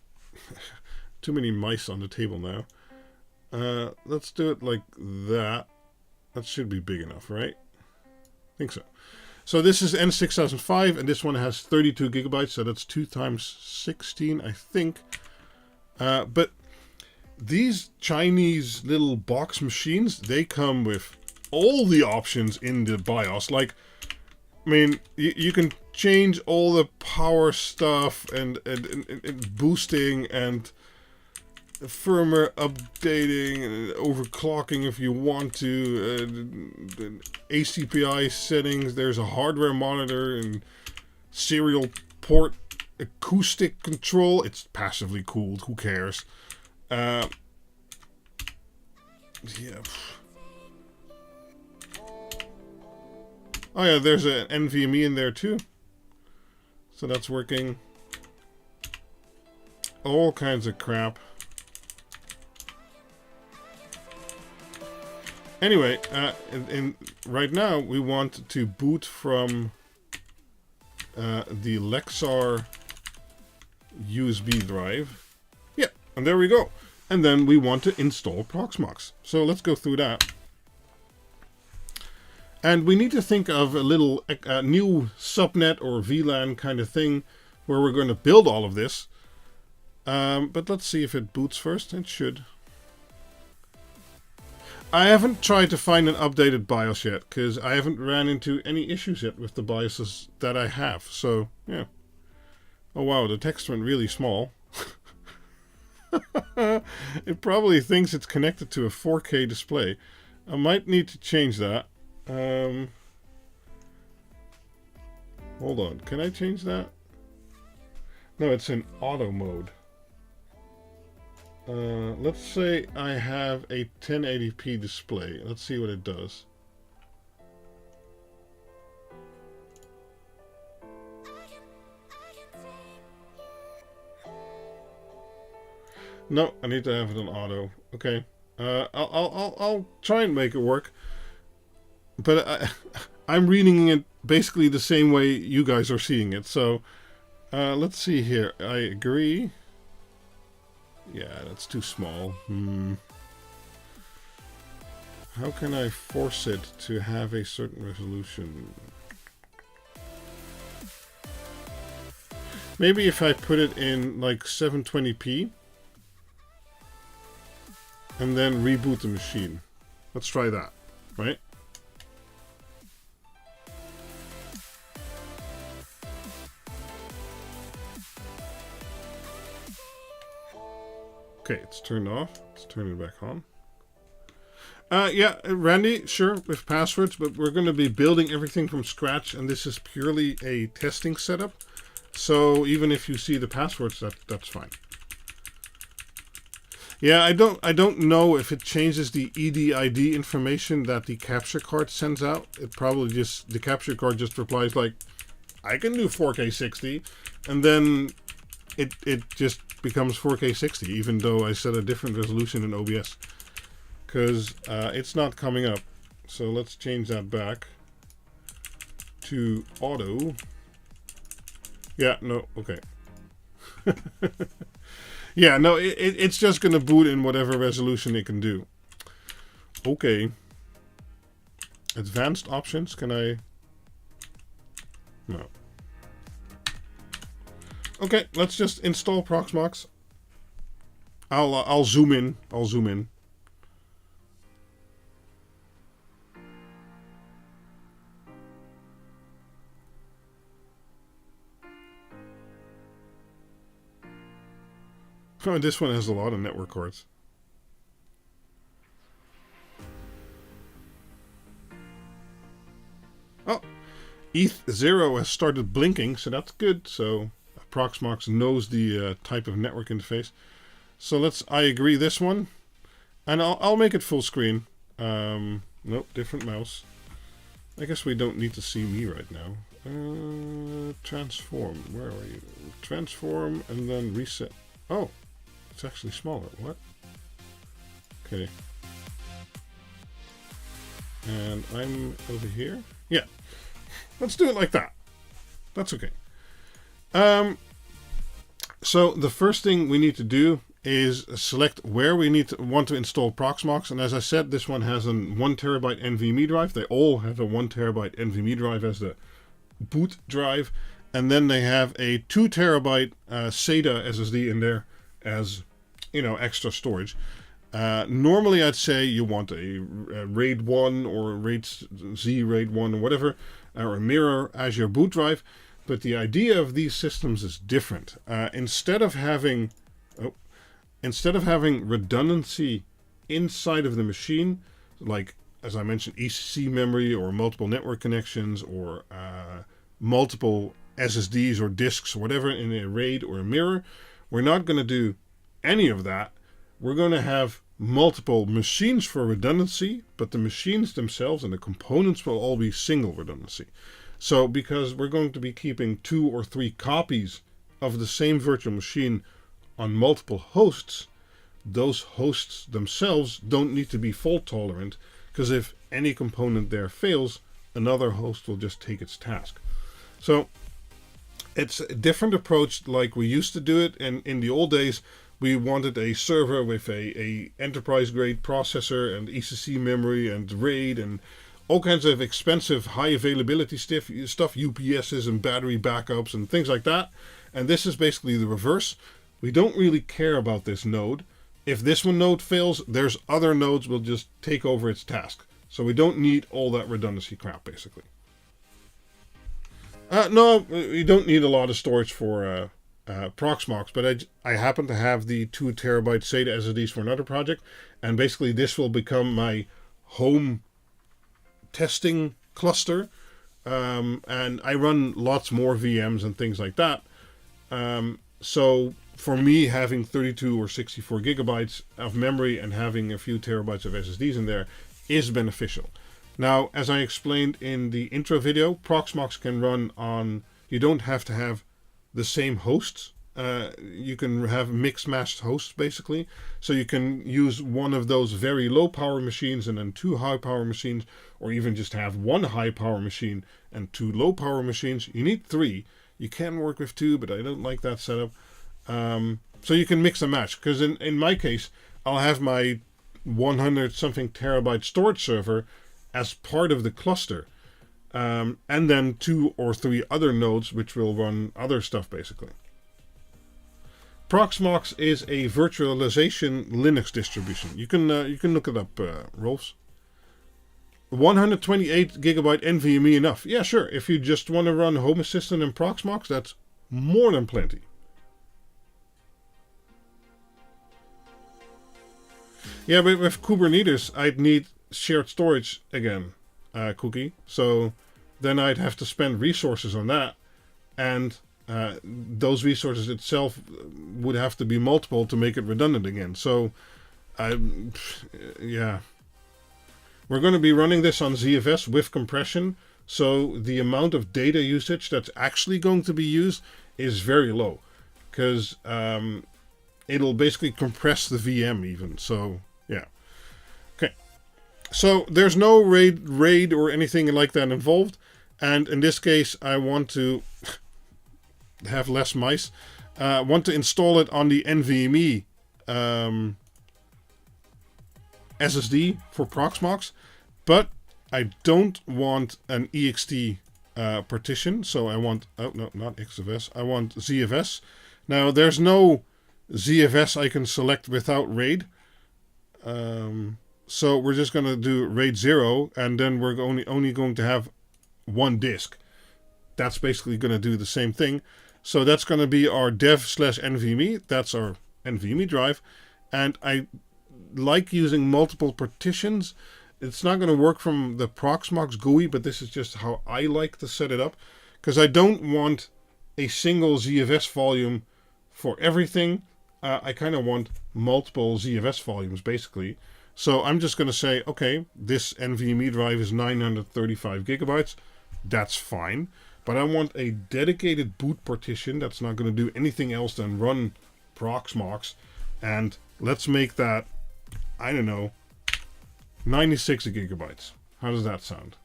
S1: Too many mice on the table now. Let's do it like that. That should be big enough, right? I think so. So this is N6005, and this one has 32 gigabytes, so that's 2 times 16, I think. But these Chinese little box machines, they come with all the options in the BIOS. Like, I mean, you can change all the power stuff and boosting and firmware updating and overclocking if you want to. ACPI settings, there's a hardware monitor and serial port. Acoustic control. It's passively cooled. Who cares? Yeah. Oh yeah, there's an NVMe in there too. So that's working. All kinds of crap. Anyway, right now we want to boot from the Lexar USB drive. Yeah, and there we go. And then we want to install Proxmox. So let's go through that. And we need to think of a little new subnet or VLAN kind of thing where we're going to build all of this. But let's see if it boots first. It should. I haven't tried to find an updated BIOS yet, because I haven't ran into any issues yet with the BIOSes that I have. So, yeah. Oh wow, the text went really small. It probably thinks it's connected to a 4K display. I might need to change that. Hold on, can I change that? No, it's in auto mode. Let's say I have a 1080p display. Let's see what it does. No, I need to have it on auto. Okay, I'll try and make it work. But I'm reading it basically the same way you guys are seeing it. So let's see here. I agree. Yeah, that's too small. How can I force it to have a certain resolution? Maybe if I put it in like 720p and then reboot the machine. Let's try that, right? Okay, it's turned off. Let's turn it back on. Yeah, Randy, sure, with passwords, but we're going to be building everything from scratch, and this is purely a testing setup. So even if you see the passwords, that's fine. Yeah, I don't know if it changes the EDID information that the capture card sends out. It probably just, the capture card just replies like, I can do 4K 60, and then it just becomes 4K 60, even though I set a different resolution in OBS, because it's not coming up. So let's change that back to auto. Yeah, no, okay. Yeah, no, it's just gonna boot in whatever resolution it can do. Okay. Advanced options, can I? No. Okay, let's just install Proxmox. I'll zoom in. I'll zoom in. Oh, this one has a lot of network cards. Oh, ETH0 has started blinking, so that's good. So Proxmox knows the type of network interface. So let's, I agree this one. And I'll make it full screen. Nope, different mouse. I guess we don't need to see me right now. Transform, where are you? Transform and then reset. Oh, it's actually smaller, what? Okay. And I'm over here. Yeah, let's do it like that. That's okay. So the first thing we need to do is select where we want to install Proxmox. And as I said, this one has a 1 terabyte NVMe drive. They all have a 1 terabyte NVMe drive as the boot drive. And then they have a 2 terabyte SATA SSD in there as, you know, extra storage. Normally I'd say you want a RAID 1 or RAID 1 or whatever, or a mirror as your boot drive. But the idea of these systems is different. Instead of having redundancy inside of the machine, like as I mentioned, ECC memory or multiple network connections or multiple SSDs or disks or whatever in a RAID or a mirror, we're not going to do any of that. We're going to have multiple machines for redundancy, but the machines themselves and the components will all be single redundancy. So because we're going to be keeping 2 or 3 copies of the same virtual machine on multiple hosts, those hosts themselves don't need to be fault tolerant, because if any component there fails, another host will just take its task. So it's a different approach like we used to do it, and in the old days we wanted a server with a enterprise grade processor and ECC memory and RAID and all kinds of expensive high availability stuff, UPSs and battery backups and things like that. And this is basically the reverse. We don't really care about this node. If this one node fails, there's other nodes will just take over its task. So we don't need all that redundancy crap, basically. No, you don't need a lot of storage for Proxmox, but I happen to have the 2 terabyte SATA SSDs for another project, and basically this will become my home testing cluster, and I run lots more VMs and things like that. So for me, having 32 or 64 gigabytes of memory and having a few terabytes of SSDs in there is beneficial. Now, as I explained in the intro video, Proxmox can run on, you don't have to have the same hosts. You can have mixed-matched hosts, basically. So you can use one of those very low-power machines and then 2 high-power machines, or even just have 1 high-power machine and 2 low-power machines. You need 3. You can work with 2, but I don't like that setup. So you can mix and match, because in my case, I'll have my 100-something terabyte storage server as part of the cluster. And then 2 or 3 other nodes which will run other stuff, basically. Proxmox is a virtualization Linux distribution. You can look it up, Rolfs. 128 gigabyte NVMe enough? Yeah, sure. If you just want to run Home Assistant and Proxmox, that's more than plenty. Yeah, but with Kubernetes, I'd need shared storage again, Cookie. So then I'd have to spend resources on that, and those resources itself would have to be multiple to make it redundant again. So, yeah. We're going to be running this on ZFS with compression, so the amount of data usage that's actually going to be used is very low, because it'll basically compress the VM even. So, yeah. Okay. So there's no RAID or anything like that involved, and in this case, I want to have less mice. Want to install it on the NVMe SSD for Proxmox, but I don't want an ext partition, so I want, oh no, not XFS, I want ZFS. Now there's no ZFS I can select without RAID, so we're just going to do RAID 0, and then we're only going to have 1 disk. That's basically going to do the same thing. So that's going to be our dev/NVMe, that's our NVMe drive, and I like using multiple partitions. It's not going to work from the Proxmox GUI, but this is just how I like to set it up, because I don't want a single ZFS volume for everything. I kind of want multiple ZFS volumes, basically. So I'm just going to say, okay, this NVMe drive is 935 gigabytes. That's fine. But I want a dedicated boot partition that's not going to do anything else than run Proxmox. And let's make that, I don't know, 96 gigabytes. How does that sound?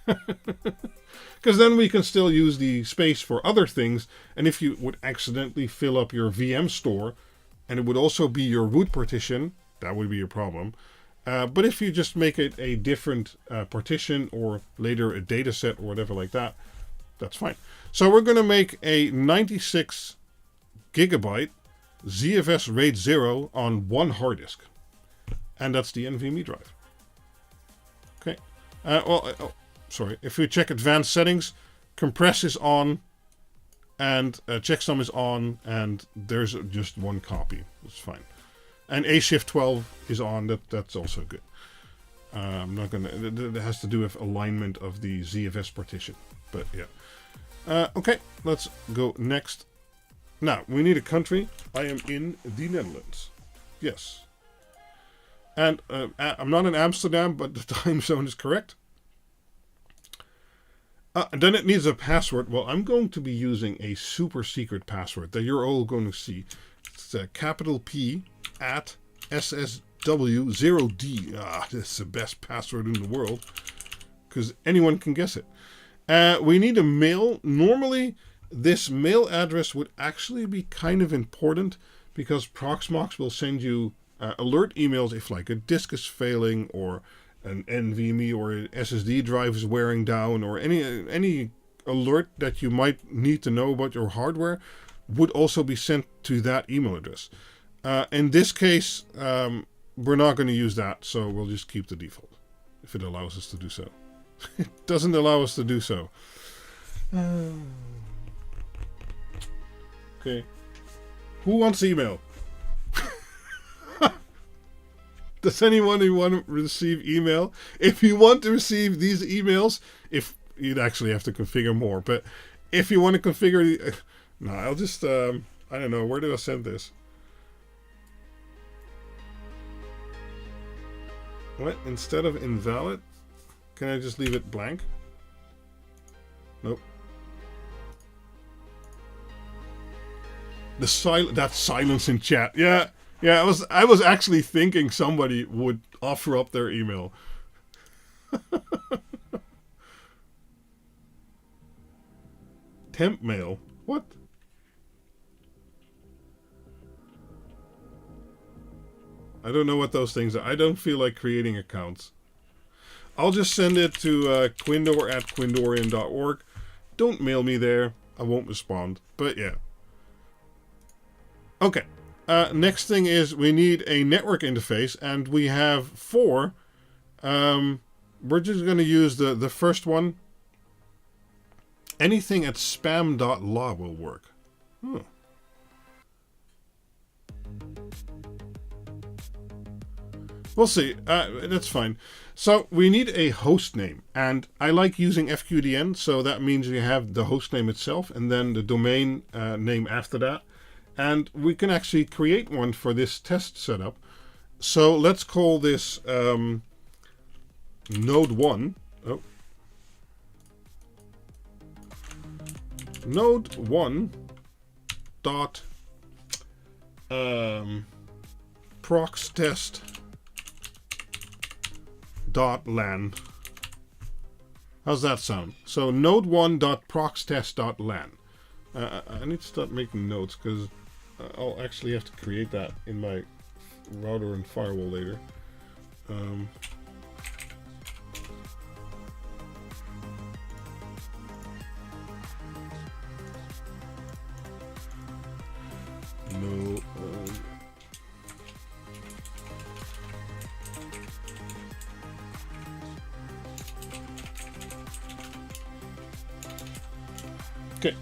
S1: Because then we can still use the space for other things. And if you would accidentally fill up your VM store, and it would also be your root partition, that would be a problem. But if you just make it a different partition, or later a data set or whatever like that, that's fine. So we're going to make a 96 gigabyte ZFS RAID 0 on 1 hard disk. And that's the NVMe drive. Okay. Sorry. If we check advanced settings, compress is on, and checksum is on, and there's just 1 copy. That's fine. And A-Shift 12 is on. That's also good. I'm not gonna. It has to do with alignment of the ZFS partition. But yeah. Okay, let's go next. Now, we need a country. I am in the Netherlands. Yes. And I'm not in Amsterdam, but the time zone is correct. And then it needs a password. Well, I'm going to be using a super secret password that you're all going to see. It's a capital P at SSW0D. This is the best password in the world, because anyone can guess it. We need a mail. Normally, this mail address would actually be kind of important, because Proxmox will send you alert emails if like a disk is failing, or an NVMe or an SSD drive is wearing down, or any alert that you might need to know about your hardware, would also be sent to that email address. In this case, we're not going to use that, so we'll just keep the default if it allows us to do so. It doesn't allow us to do so. Okay. Who wants email? Does anyone who want to receive email? If you want to receive these emails, if you'd actually have to configure more, but if you want to configure, no, I'll just I don't know, where do I send this? What? Instead of invalid, can I just leave it blank? Nope. That silence in chat. Yeah. I was actually thinking somebody would offer up their email. Temp mail. What? I don't know what those things are. I don't feel like creating accounts. I'll just send it to quindor@quindorian.org. Don't mail me there. I won't respond. But yeah. Okay. Next thing is we need a network interface, and we have 4. We're just going to use the first one. Anything at spam.la will work. We'll see. That's fine. So we need a host name, and I like using FQDN, so that means you have the host name itself and then the domain name after that. And we can actually create one for this test setup. So let's call this node 1. Oh. Node 1 dot prox test dot LAN. How's that sound? So node 1 dot prox test dot LAN. I need to start making notes because I'll actually have to create that in my router and firewall later. No. Okay.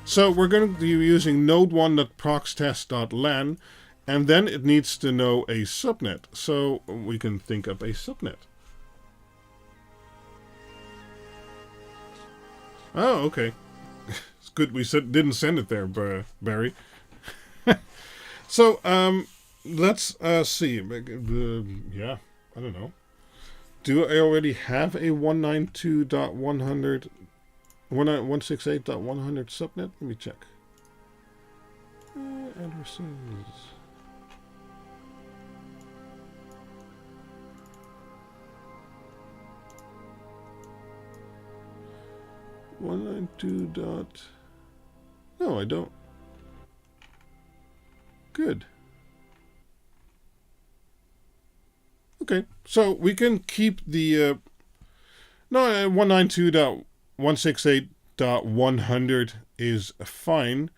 S1: So we're going to be using node1.proxtest.lan, and then it needs to know a subnet. So we can think up a subnet. Oh, okay. It's good we didn't send it there, Barry. So let's see. Yeah, I don't know. Do I already have a 192.100 168.100 subnet? Let me check. Addresses. No, I don't. Good. Okay, so we can keep the 192.168.100 is fine.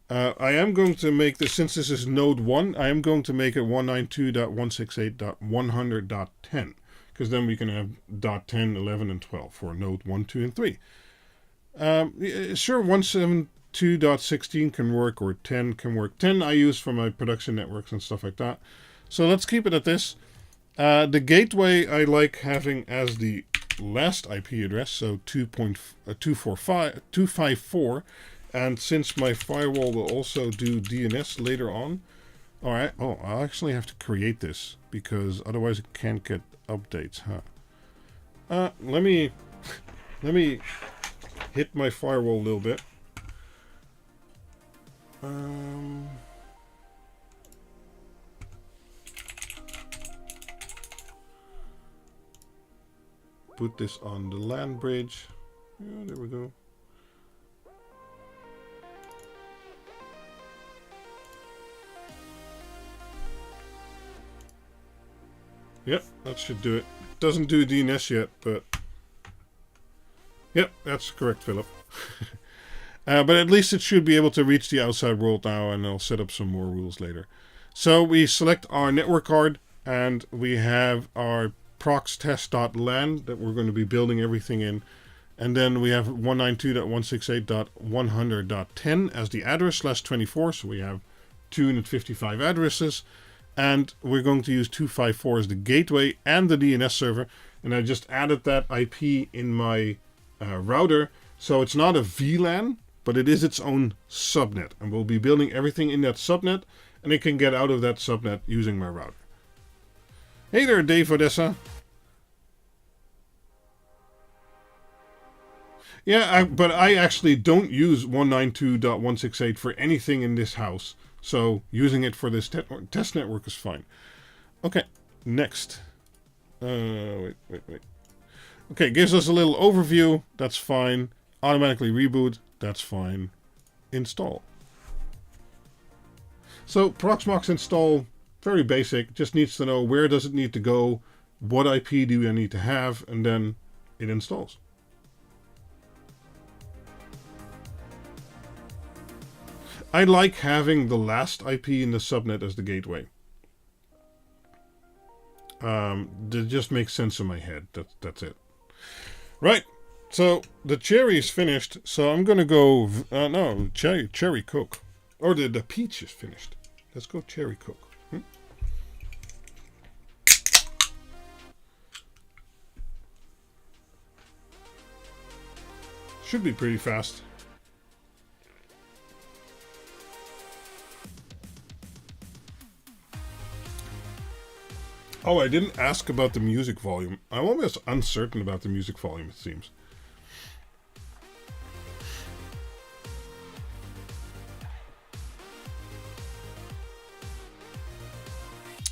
S1: I am going to make this, since this is node 1, I am going to make it 192.168.100.10, because then we can have .10, 11, and 12 for node 1, 2, and 3. Sure, 172.16 can work, or 10 can work. 10 I use for my production networks and stuff like that. So let's keep it at this. The gateway I like having as the last IP address, so 254, and since my firewall will also do DNS later on, alright, I'll actually have to create this, because otherwise it can't get updates, huh? Let me hit my firewall a little bit. Put this on the LAN bridge. Yeah, there we go. Yep, that should do it. Doesn't do DNS yet, but... Yep, that's correct, Philip. But at least it should be able to reach the outside world now, and I'll set up some more rules later. So we select our network card, and we have our proxtest.lan that we're going to be building everything in. And then we have 192.168.100.10 as the address /24, so we have 255 addresses. And we're going to use 254 as the gateway and the DNS server. And I just added that IP in my router. So it's not a VLAN, but it is its own subnet. And we'll be building everything in that subnet. And it can get out of that subnet using my router. Hey there, Dave Odessa. Yeah, but I actually don't use 192.168 for anything in this house. So using it for this test network is fine. Okay, next. Wait. Okay, gives us a little overview. That's fine. Automatically reboot. That's fine. Install. So Proxmox install, very basic. Just needs to know where does it need to go, what IP do I need to have, and then it installs. I like having the last IP in the subnet as the gateway. That just makes sense in my head. That's it. Right. So the cherry is finished. So I'm gonna go. No, cherry coke, or the peach is finished. Let's go cherry coke. Should be pretty fast. Oh, I didn't ask about the music volume. I'm almost uncertain about the music volume, it seems.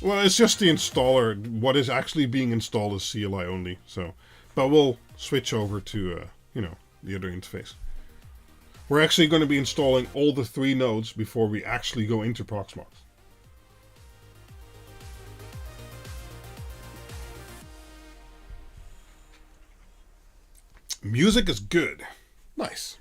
S1: Well, it's just the installer. What is actually being installed is CLI only. So, but we'll switch over to, the other interface. We're actually going to be installing all the 3 nodes before we actually go into Proxmox. Music is good. Nice.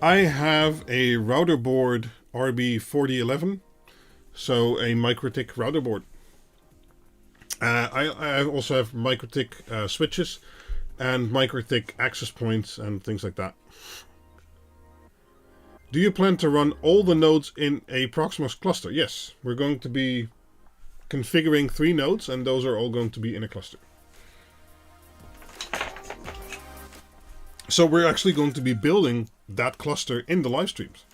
S1: I have a router board RB4011, so a MikroTik router board. I also have MikroTik switches and MikroTik access points and things like that. Do you plan to run all the nodes in a Proxmox cluster? Yes, we're going to be configuring 3 nodes, and those are all going to be in a cluster. So we're actually going to be building that cluster in the live streams.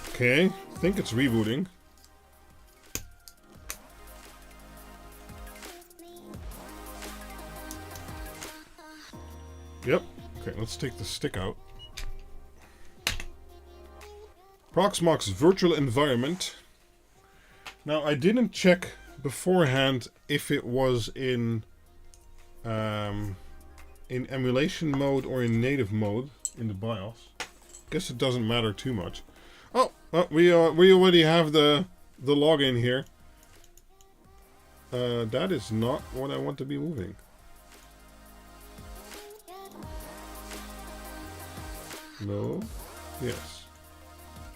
S1: Okay, I think it's rebooting. Yep. Okay, let's take the stick out. Proxmox virtual environment. Now, I didn't check beforehand if it was in emulation mode or in native mode in the BIOS. Guess it doesn't matter too much. Oh, we already have the login here. That is not what I want to be moving. No. Yes.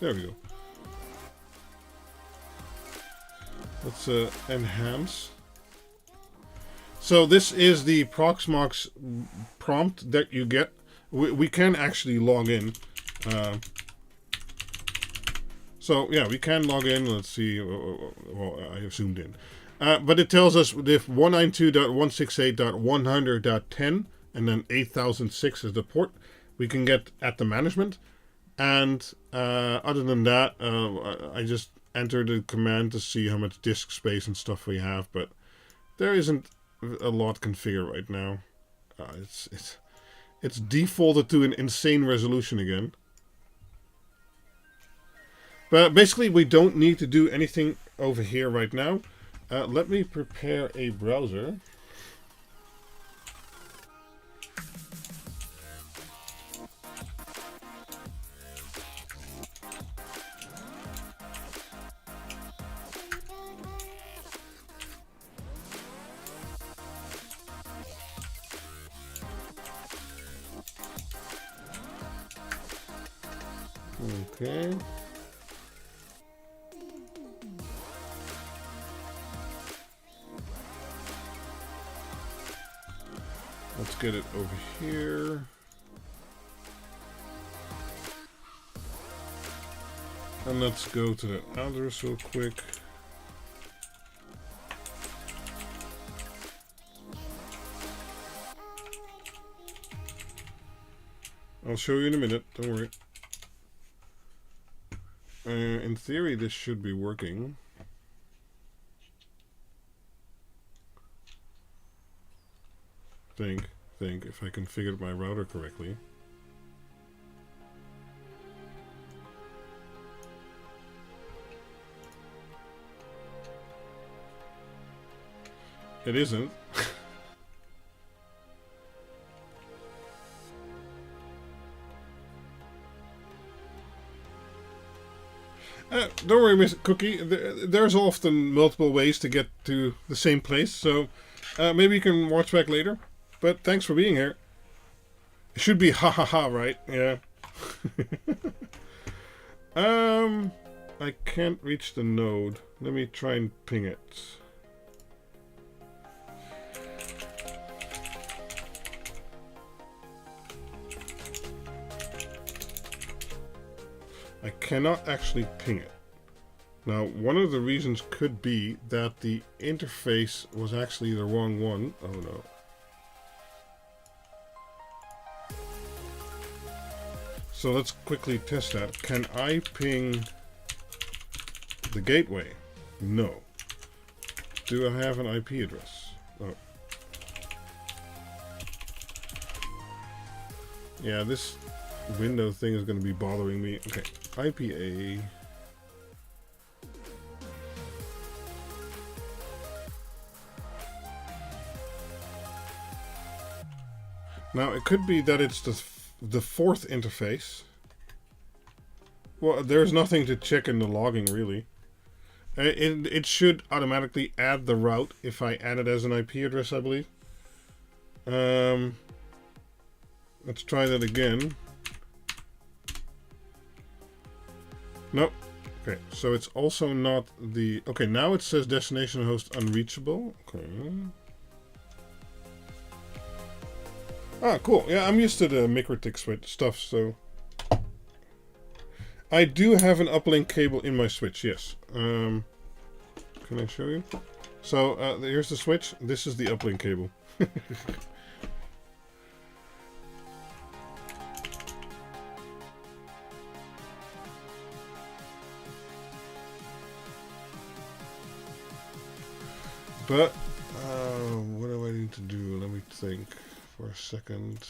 S1: There we go. Let's enhance. So this is the Proxmox prompt that you get. We can actually log in. So yeah, we can log in. Let's see. Well, I have zoomed in. But it tells us if 192.168.100.10 and then 8006 is the port we can get at the management. And other than that, I just entered a command to see how much disk space and stuff we have, but there isn't a lot configured right now. It's defaulted to an insane resolution again. But basically, we don't need to do anything over here right now. Let me prepare a browser. Okay. Let's get it over here. And let's go to the address real quick. I'll show you in a minute, don't worry. In theory, this should be working. Think if I configured my router correctly. It isn't. Don't worry, Miss Cookie. There's often multiple ways to get to the same place, so maybe you can watch back later. But thanks for being here. It should be ha ha ha, right? Yeah. I can't reach the node. Let me try and ping it. I cannot actually ping it. Now, one of the reasons could be that the interface was actually the wrong one. Oh no. So let's quickly test that. Can I ping the gateway? No. Do I have an IP address? Oh. Yeah, this window thing is going to be bothering me. Okay, IPA. Now, it could be that it's the fourth interface. Well, there's nothing to check in the logging, really. It should automatically add the route if I add it as an IP address, I believe. Let's try that again. Nope. Okay, so it's also not the... Okay, now it says destination host unreachable. Okay. Ah, cool. Yeah, I'm used to the MikroTik switch stuff, so... I do have an uplink cable in my switch, yes. Can I show you? So, here's the switch. This is the uplink cable. But, what do I need to do? Let me think for a second.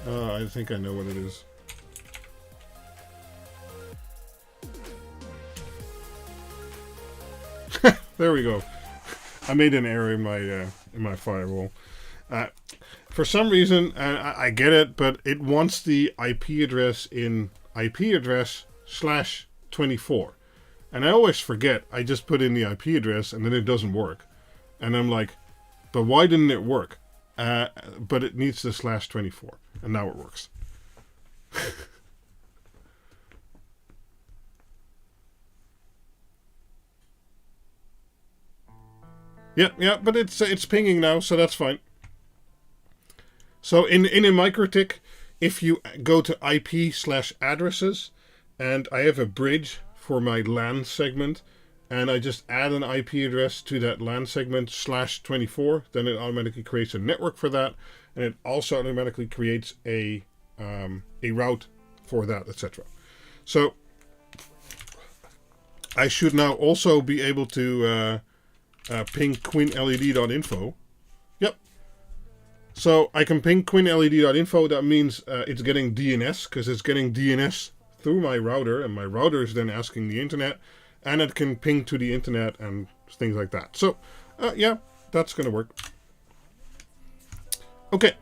S1: I think I know what it is. There we go. I made an error in my firewall. For some reason, I get it, but it wants the IP address in IP address /24. And I always forget. I just put in the IP address and then it doesn't work. And I'm like, but why didn't it work? But it needs the /24. And now it works. Yeah, but it's pinging now, so that's fine. So in a MikroTik, if you go to IP/addresses, and I have a bridge for my LAN segment, and I just add an IP address to that LAN segment /24, then it automatically creates a network for that, and it also automatically creates a route for that, etc. So I should now also be able to ping Quinled.info. Yep. So I can ping Quinled.info. That means it's getting DNS, because it's getting DNS through my router, and my router is then asking the internet, and it can ping to the internet and things like that. So, yeah, that's going to work. Okay,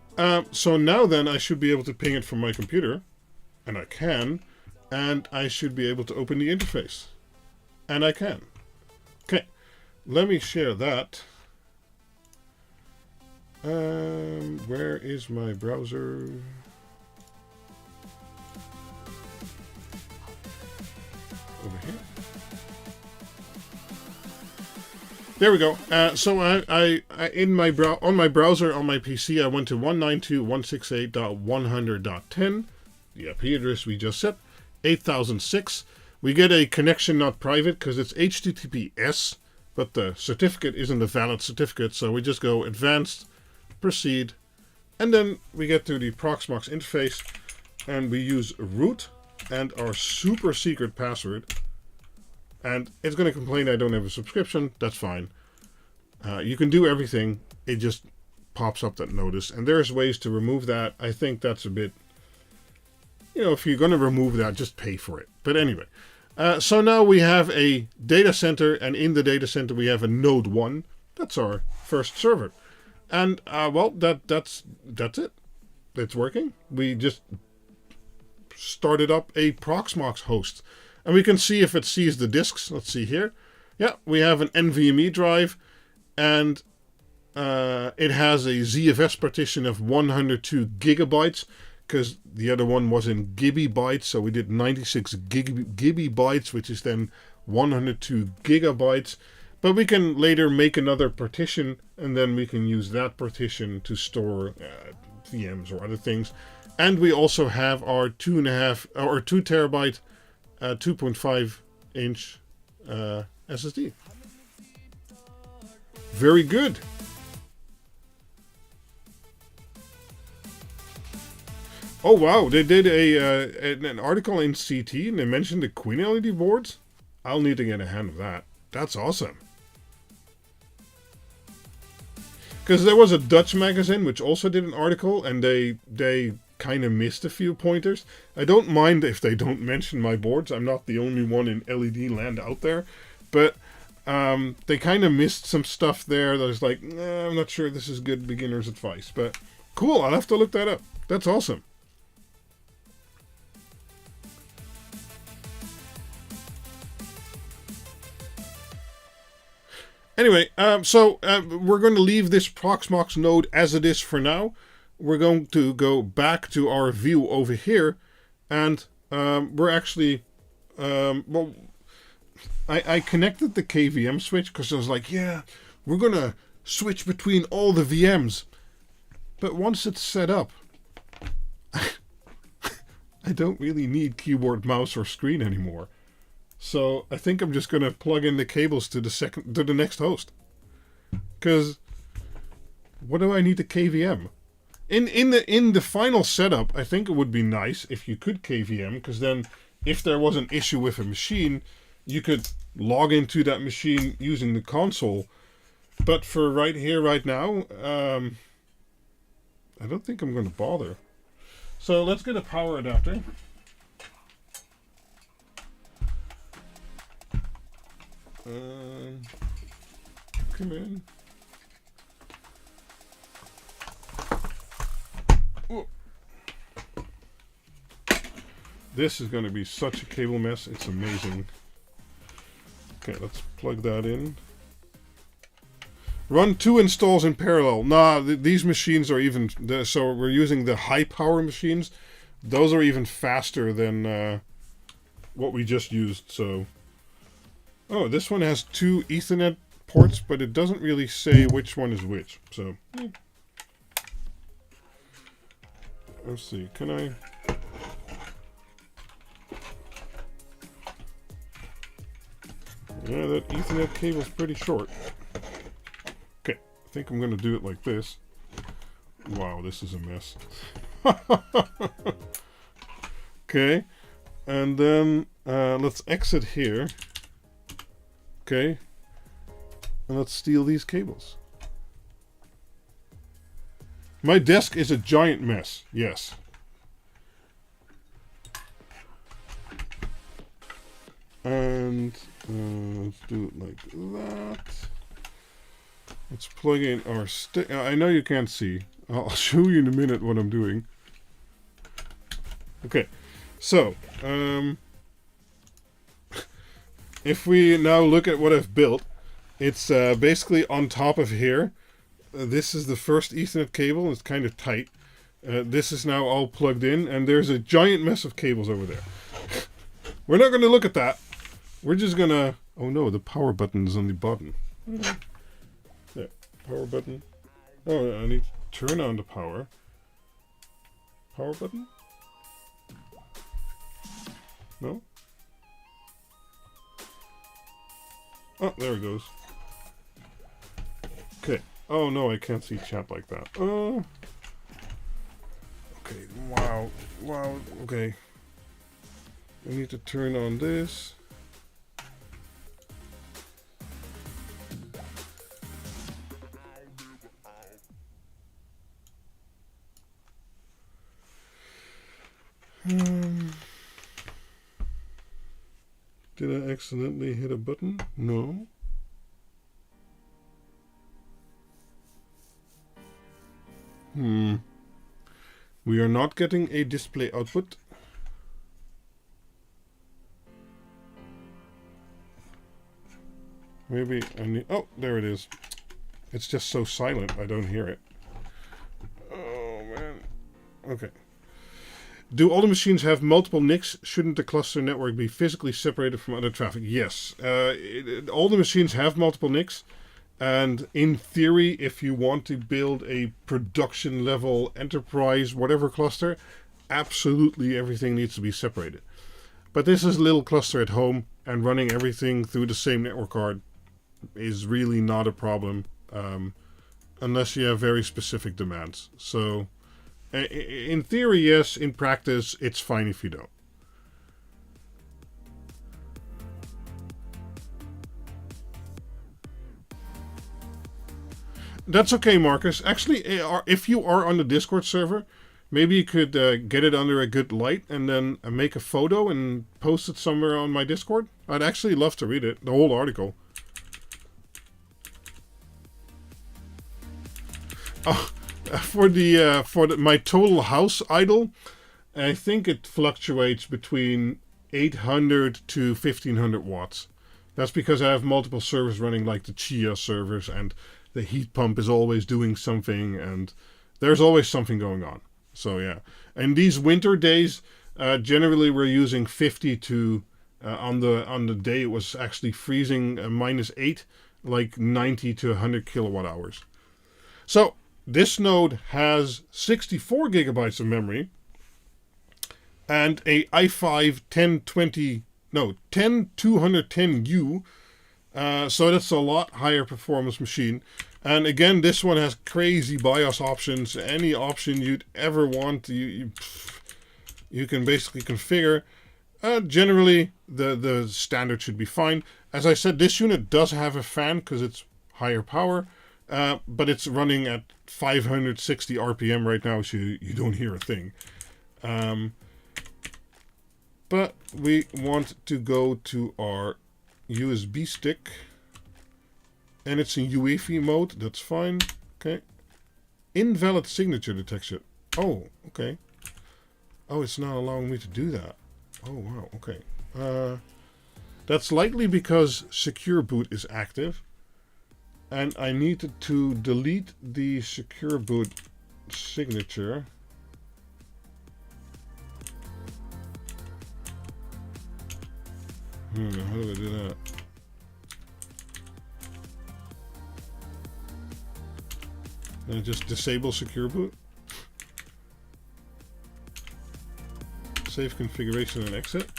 S1: so now then I should be able to ping it from my computer, and I can, and I should be able to open the interface, and I can. Okay, let me share that. Where is my browser? Over here. There we go. So I in my on my browser on my PC, I went to 192.168.100.10. The IP address we just set, 8006. We get a connection not private because it's HTTPS, but the certificate isn't a valid certificate, so we just go advanced, proceed, and then we get to the Proxmox interface, and we use root and our super secret password. And it's going to complain I don't have a subscription. That's fine. You can do everything. It just pops up that notice. And there's ways to remove that. I think that's a bit... You know, if you're going to remove that, just pay for it. But anyway. So now we have a data center. And in the data center we have a node 1. That's our first server. And, well, that's it. It's working. We just started up a Proxmox host. And we can see if it sees the disks. Let's see here. Yeah, we have an NVMe drive, and it has a ZFS partition of 102 gigabytes, because the other one was in gigabytes, so we did 96 gigabytes, which is then 102 gigabytes. But we can later make another partition, and then we can use that partition to store VMs or other things. And we also have our 2 terabyte 2.5 inch SSD. Very good. Oh wow, they did an article in CT and they mentioned the Queen LED boards. I'll need to get a hand of that. That's awesome. Because there was a Dutch magazine which also did an article, and they kind of missed a few pointers. I don't mind if they don't mention my boards. I'm not the only one in LED land out there. But they kind of missed some stuff there that was like, I'm not sure this is good beginner's advice. But cool, I'll have to look that up. That's awesome. Anyway, so we're going to leave this Proxmox node as it is for now. We're going to go back to our view over here, and we're actually, well, I connected the KVM switch because I was like, yeah, we're going to switch between all the VMs. But once it's set up, I don't really need keyboard, mouse, or screen anymore. So I think I'm just going to plug in the cables to the next host. Because what do I need to KVM? In the final setup, I think it would be nice if you could KVM, because then if there was an issue with a machine, you could log into that machine using the console. But for right here, right now, I don't think I'm going to bother. So let's get a power adapter. Come in. Whoa. This is going to be such a cable mess. It's amazing. Okay, let's plug that in. Run 2 installs in parallel. Nah, these machines are even... so we're using the high power machines. Those are even faster than what we just used, so... Oh, this one has 2 Ethernet ports, but it doesn't really say which one is which. So, let's see. Can I? Yeah, that Ethernet cable's pretty short. Okay, I think I'm going to do it like this. Wow, this is a mess. Okay, and then let's exit here. Okay, and let's steal these cables. My desk is a giant mess, yes. And let's do it like that. Let's plug in our stick. I know you can't see. I'll show you in a minute what I'm doing. Okay, so if we now look at what I've built, it's basically on top of here. This is the first Ethernet cable. It's kind of tight. This is now all plugged in, and there's a giant mess of cables over there. We're not going to look at that. We're just going to... Oh no, the power button is on the bottom. There, power button. Oh, I need to turn on the power. Power button? No? Oh, there it goes. Okay. Oh no, I can't see chat like that. Okay, wow. Wow, okay. I need to turn on this. Did I accidentally hit a button? No. We are not getting a display output. Maybe I need... Oh, there it is. It's just so silent, I don't hear it. Oh, man. Okay. Do all the machines have multiple NICs? Shouldn't the cluster network be physically separated from other traffic? Yes. All the machines have multiple NICs. And in theory, if you want to build a production level enterprise, whatever cluster, absolutely everything needs to be separated. But this is a little cluster at home, and running everything through the same network card is really not a problem, unless you have very specific demands. So, in theory, yes. In practice, it's fine if you don't. That's okay, Marcus. Actually, if you are on the Discord server, maybe you could get it under a good light and then make a photo and post it somewhere on my Discord. I'd actually love to read it, the whole article. Oh, for my total house idle, I think it fluctuates between 800 to 1500 watts. That's because I have multiple servers running, like the Chia servers, and the heat pump is always doing something, and there's always something going on. So yeah, and these winter days, generally we're using 50 to on the day it was actually freezing -8, like 90 to 100 kilowatt hours. So this node has 64 gigabytes of memory and a i5 10210U. So that's a lot higher performance machine. And again, this one has crazy BIOS options. Any option you'd ever want, you can basically configure. Generally, the standard should be fine. As I said, this unit does have a fan because it's higher power, but it's running at 560 RPM right now, so you don't hear a thing. But we want to go to our USB stick, and it's in UEFI mode. That's fine. Okay. Invalid signature detection. Oh, okay. Oh, it's not allowing me to do that. Oh, wow. Okay. That's likely because Secure Boot is active, and I need to delete the Secure Boot signature. How do I do that? And just disable Secure Boot. Save configuration and exit.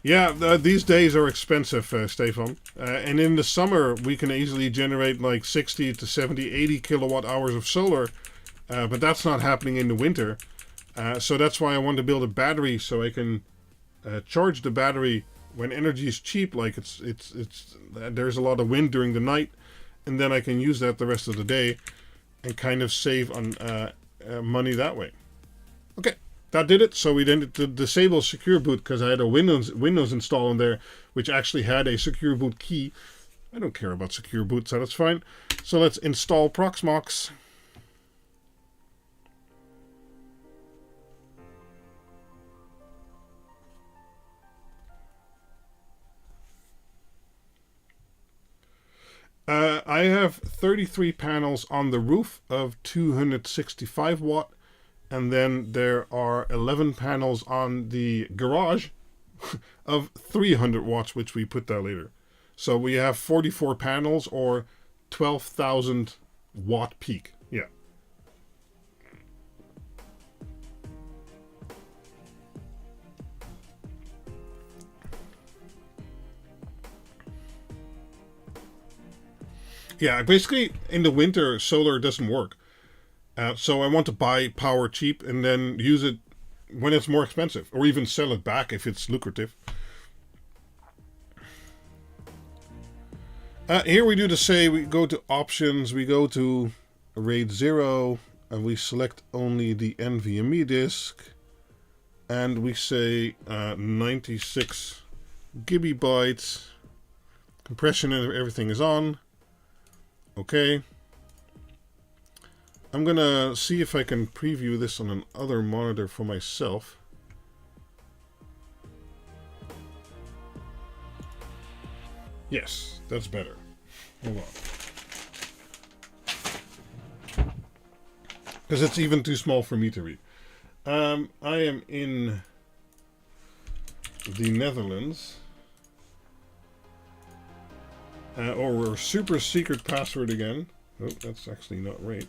S1: Yeah, these days are expensive, Stefan. And in the summer, we can easily generate like 60 to 70, 80 kilowatt hours of solar. But that's not happening in the winter. So that's why I want to build a battery, so I can charge the battery when energy is cheap, like it's there's a lot of wind during the night, and then I can use that the rest of the day and kind of save on money that way. Okay, that did it. So we then had to disable secure boot because I had a Windows install in there, which actually had a secure boot key. I don't care about secure boot, so that's fine. So let's install Proxmox. I have 33 panels on the roof of 265 watt, and then there are 11 panels on the garage of 300 watts, which we put that later. So we have 44 panels or 12,000 watt peak. Yeah. Yeah, basically in the winter solar doesn't work. So I want to buy power cheap and then use it when it's more expensive, or even sell it back if it's lucrative. Here we do the same. We go to options, we go to RAID 0, and we select only the NVMe disk, and we say 96 gigabytes. Compression and everything is on. Okay. I'm gonna see if I can preview this on another monitor for myself. Yes, that's better. Hold on. Because it's even too small for me to read. I am in the Netherlands. Or super secret password again. Oh, that's actually not right.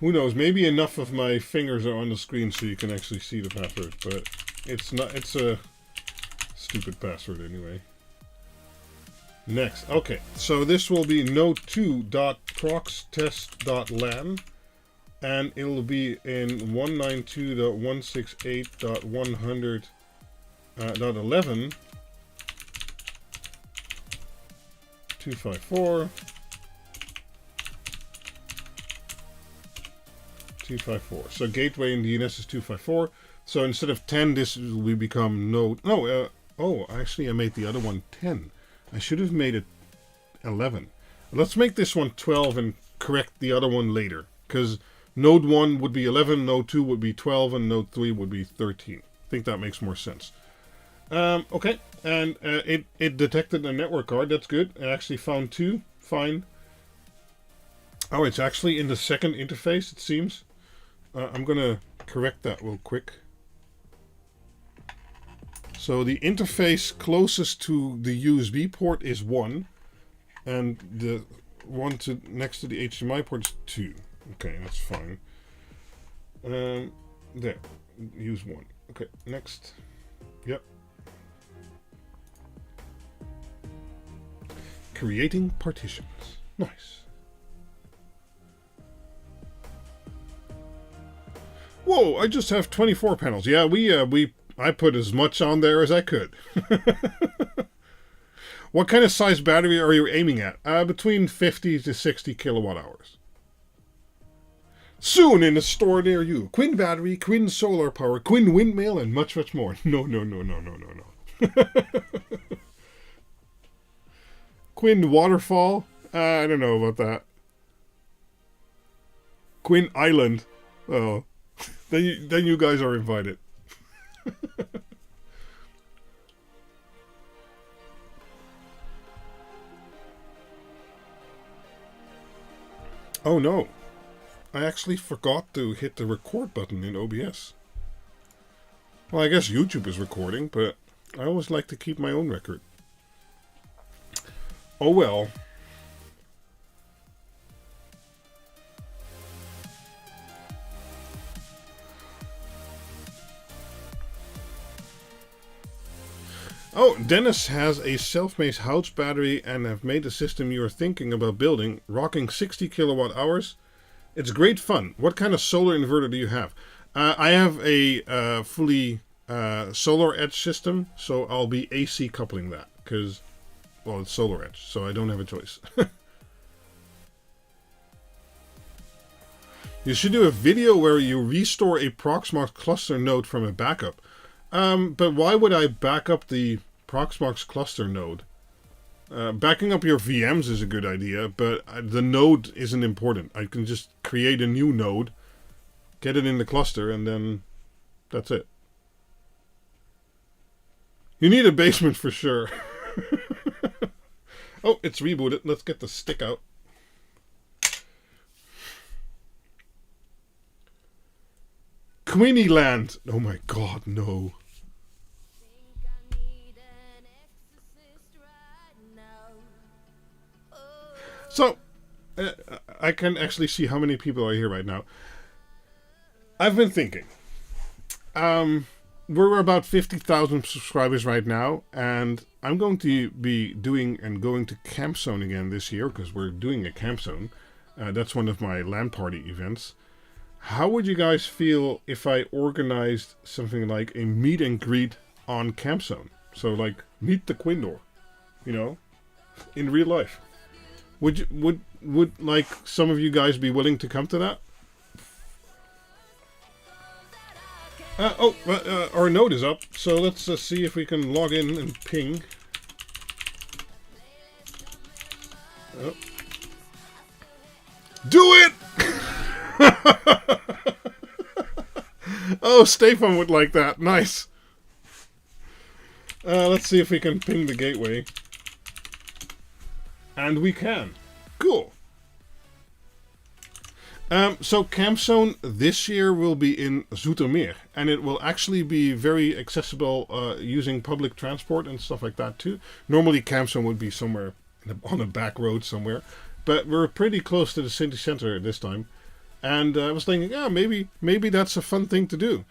S1: Who knows? Maybe enough of my fingers are on the screen so you can actually see the password, but it's not. It's a stupid password anyway. Next, okay. So this will be node2.proxtest.lan, and it will be in 192.168.100.11 254 254. So gateway in DNS is 254. So instead of 10, this will become node. No, oh, actually I made the other one 10. I should have made it 11. Let's make this one 12 and correct the other one later. Because node 1 would be 11, node 2 would be 12, and node 3 would be 13. I think that makes more sense. Okay, and it detected a network card. That's good. It actually found 2. Fine. Oh, it's actually in the second interface, it seems. I'm going to correct that real quick. So the interface closest to the USB port is 1. And the one next to the HDMI port is 2. Okay, that's fine. There. Use 1. Okay, next. Yep. Creating partitions. Nice. Whoa, I just have 24 panels. Yeah, I put as much on there as I could. What kind of size battery are you aiming at? Between 50 to 60 kilowatt hours. Soon in a store near you. Quinn battery, Quinn solar power, Quinn windmill, and much, much more. No. Quinn waterfall? I don't know about that. Quinn Island. Oh. Then you guys are invited. Oh no. I actually forgot to hit the record button in OBS. Well, I guess YouTube is recording, but I always like to keep my own record. Oh well. Oh, Dennis has a self-made house battery and have made a system you are thinking about building, rocking 60 kilowatt hours. It's great fun. What kind of solar inverter do you have? I have a fully solar edge system, so I'll be AC coupling that because, well, it's solar edge, so I don't have a choice. You should do a video where you restore a Proxmox cluster node from a backup. But why would I back up the Proxmox cluster node? Backing up your VMs is a good idea, but the node isn't important. I can just create a new node, get it in the cluster, and then that's it. You need a basement for sure. Oh, it's rebooted. Let's get the stick out. Queenie-land. Oh my god, no. So, I can actually see how many people are here right now. I've been thinking. We're about 50,000 subscribers right now, and I'm going to be doing and going to Camp Zone again this year, because we're doing a Camp Zone. That's one of my LAN party events. How would you guys feel if I organized something like a meet and greet on Camp Zone? So like, meet the Quindor, you know, in real life. Would like some of you guys be willing to come to that? Our node is up, so let's see if we can log in and ping. Oh. Do it! Oh, Stefan would like that. Nice. Let's see if we can ping the gateway. And we can. Cool. So Camp Zone this year will be in Zoetermeer, and it will actually be very accessible using public transport and stuff like that too. Normally Camp Zone would be somewhere on a back road somewhere, but we're pretty close to the city center this time. And I was thinking, yeah, maybe that's a fun thing to do.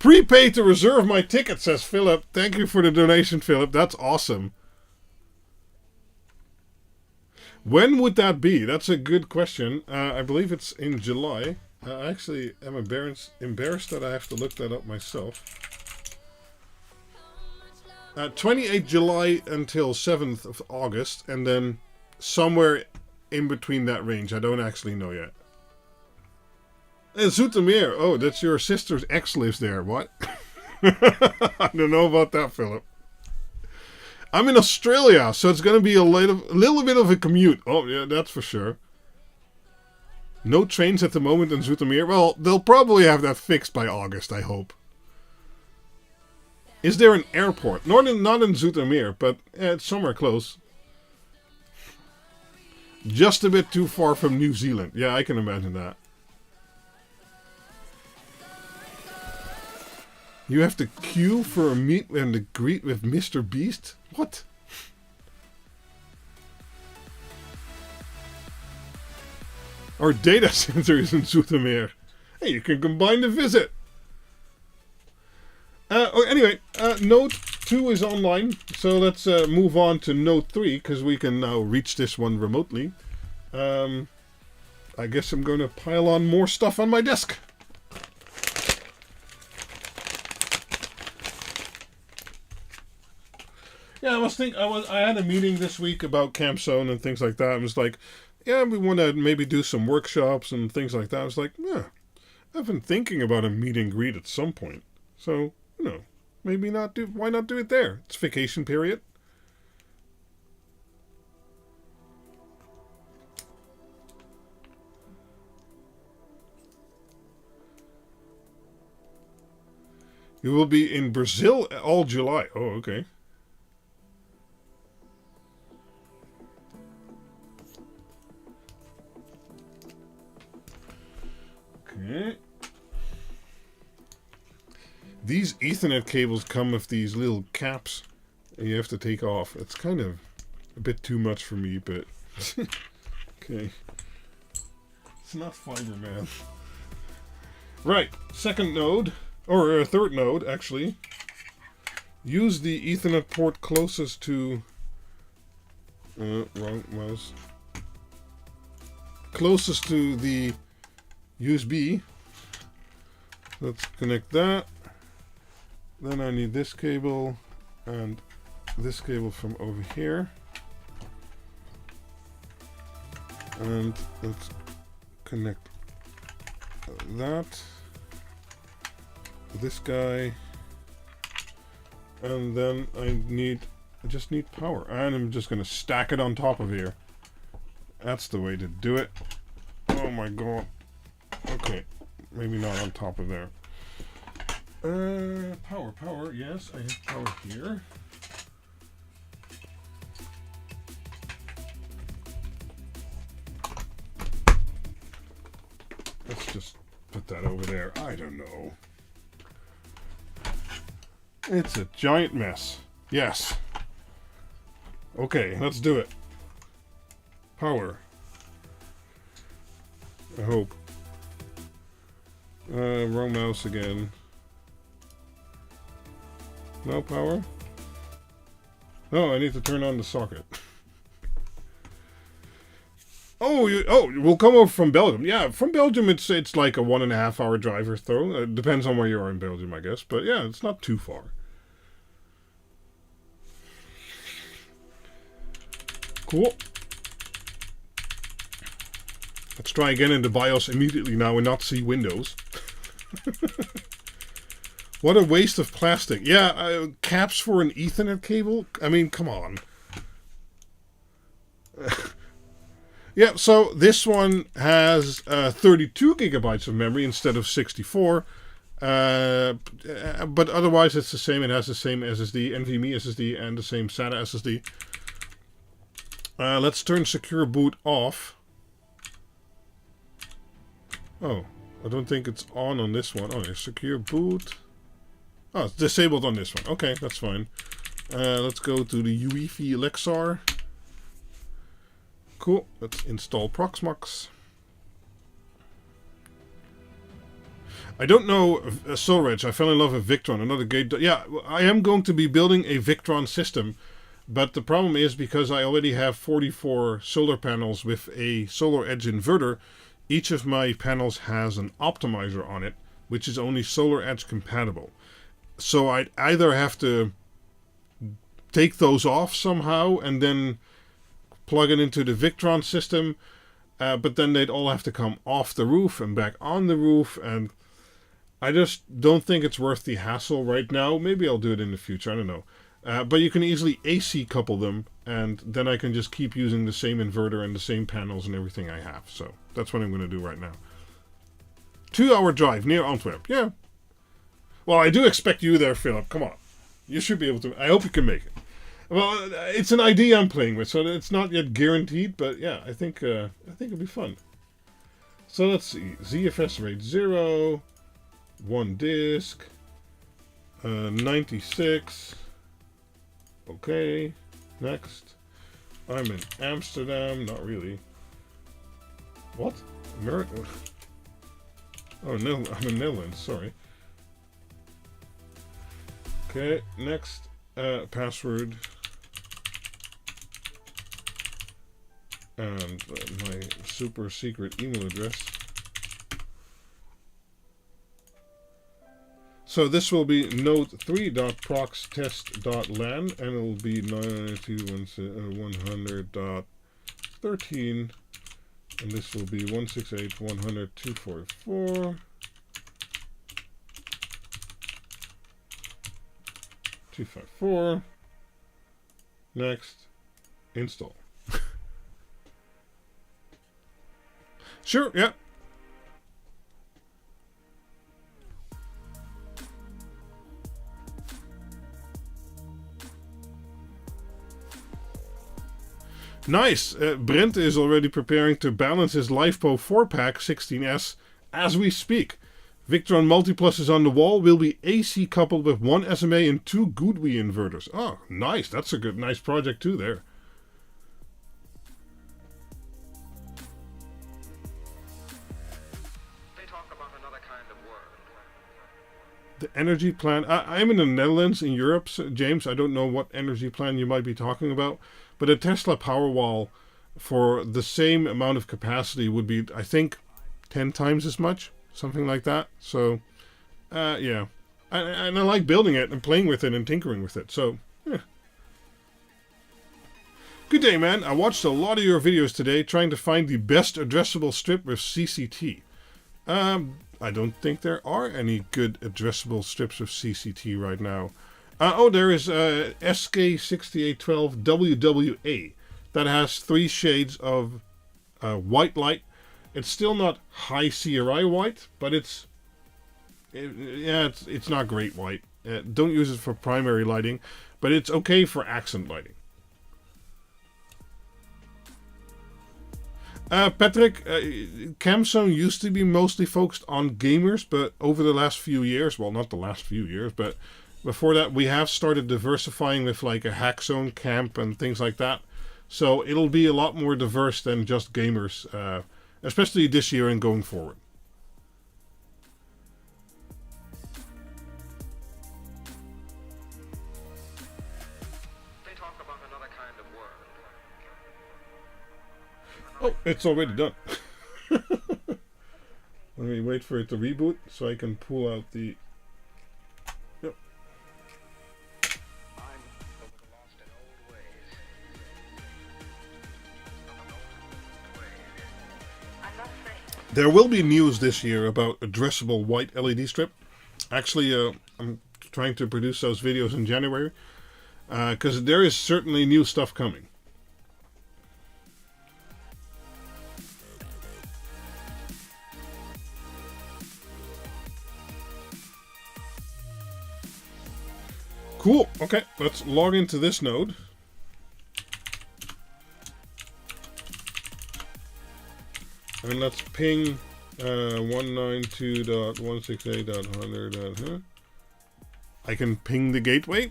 S1: Prepay to reserve my ticket, says Philip. Thank you for the donation, Philip. That's awesome. When would that be? That's a good question. I believe it's in July. I actually am embarrassed that I have to look that up myself. 28th July until 7th of August, and then somewhere in between that range. I don't actually know yet. Zoetermeer. Oh, that's your sister's ex lives there. What? I don't know about that, Philip. I'm in Australia, so it's going to be a little bit of a commute. Oh, yeah, that's for sure. No trains at the moment in Zoetermeer. Well, they'll probably have that fixed by August, I hope. Is there an airport? Not in Zoetermeer, but it's somewhere close. Just a bit too far from New Zealand. Yeah, I can imagine that. You have to queue for a meet and a greet with Mr. Beast? What? Our data center is in Zoetermeer. Hey, you can combine the visit. Anyway, Node 2 is online. So let's move on to Node 3, because we can now reach this one remotely. I guess I'm going to pile on more stuff on my desk. Yeah, I had a meeting this week about Camp Zone and things like that. I was like, yeah, we want to maybe do some workshops and things like that. I was like, yeah, I've been thinking about a meet and greet at some point. So, you know, why not do it there? It's vacation period. You will be in Brazil all July. Oh, okay. Okay. These Ethernet cables come with these little caps and you have to take off. It's kind of a bit too much for me, but okay. It's not fiber, man. Right, second node, or third node, actually. Use the Ethernet port closest to... wrong mouse. Closest to the USB. Let's connect that. Then I need this cable and this cable from over here. And let's connect that. This guy. And then I just need power. And I'm just going to stack it on top of here. That's the way to do it. Oh my god. Okay. Maybe not on top of there. Power. Yes, I have power here. Let's just put that over there. I don't know. It's a giant mess. Yes. Okay, let's do it. Power. I hope. Wrong mouse again. No power? Oh, I need to turn on the socket. We'll come over from Belgium. Yeah, from Belgium it's like a 1.5 hour drive or so. It depends on where you are in Belgium, I guess. But yeah, it's not too far. Cool. Let's try again in the BIOS immediately now and not see Windows. What a waste of plastic. Yeah, caps for an Ethernet cable? I mean, come on. Yeah, so this one has 32 gigabytes of memory instead of 64. But otherwise it's the same. It has the same SSD, NVMe SSD, and the same SATA SSD. Let's turn Secure Boot off. Oh, I don't think it's on this one. Oh, Secure Boot. Oh, it's disabled on this one. Okay, that's fine. Let's go to the UEFI Lexar. Cool. Let's install Proxmox. I don't know SolarEdge. I fell in love with Victron. Another great... Yeah, I am going to be building a Victron system. But the problem is because I already have 44 solar panels with a SolarEdge inverter, each of my panels has an optimizer on it, which is only SolarEdge compatible. So I'd either have to take those off somehow and then plug it into the Victron system, but then they'd all have to come off the roof and back on the roof, and I just don't think it's worth the hassle right now. Maybe I'll do it in the future, I don't know. But you can easily AC couple them, and then I can just keep using the same inverter and the same panels and everything I have. So that's what I'm going to do right now. 2-hour drive near Antwerp. Yeah. Well, I do expect you there, Philip. Come on. You should be able to. I hope you can make it. Well, it's an idea I'm playing with, so it's not yet guaranteed. But yeah, I think it'll be fun. So let's see. ZFS RAID 0, 1 disk, 96. Okay, next. I'm in Amsterdam. Not really. What? America? Oh, no, I'm in Netherlands. Sorry. Okay, next. Password. And my super secret email address. So this will be node3.proxtest.lan, and it will be 992.100.13, and this will be 168.100.244. 254. Next. Install. Sure, yeah. Nice. Brent is already preparing to balance his LiFePo 4-pack 16S as we speak. Victron Multiplus is on the wall. Will be AC coupled with 1 SMA and 2 GoodWe inverters. Oh, nice. That's a good, nice project too there.
S2: They talk about another kind of world.
S1: The energy plan. I'm in the Netherlands, in Europe, James. I don't know what energy plan you might be talking about. But a Tesla Powerwall for the same amount of capacity would be, I think, 10 times as much. Something like that. So, yeah. And I like building it and playing with it and tinkering with it. So, yeah. Good day, man. I watched a lot of your videos today trying to find the best addressable strip with CCT. I don't think there are any good addressable strips of CCT right now. Oh, there is SK6812 WWA that has 3 shades of white light. It's still not high CRI white, but it's not great white. Don't use it for primary lighting, but it's okay for accent lighting. Patrick, CamZone used to be mostly focused on gamers, but over the last few years, well, not the last few years, but before that, we have started diversifying with like a Hackzone camp and things like that. So it'll be a lot more diverse than just gamers, especially this year and going forward.
S2: They talk about another kind of world.
S1: Oh, it's already done. Let me wait for it to reboot so I can pull out the... Yep.
S2: I'm lost in old ways. I'm not afraid.
S1: There will be news this year about addressable white LED strip. Actually, I'm trying to produce those videos in January. Because there is certainly new stuff coming. Cool. Okay, let's log into this node. And let's ping 192.168.100. I can ping the gateway.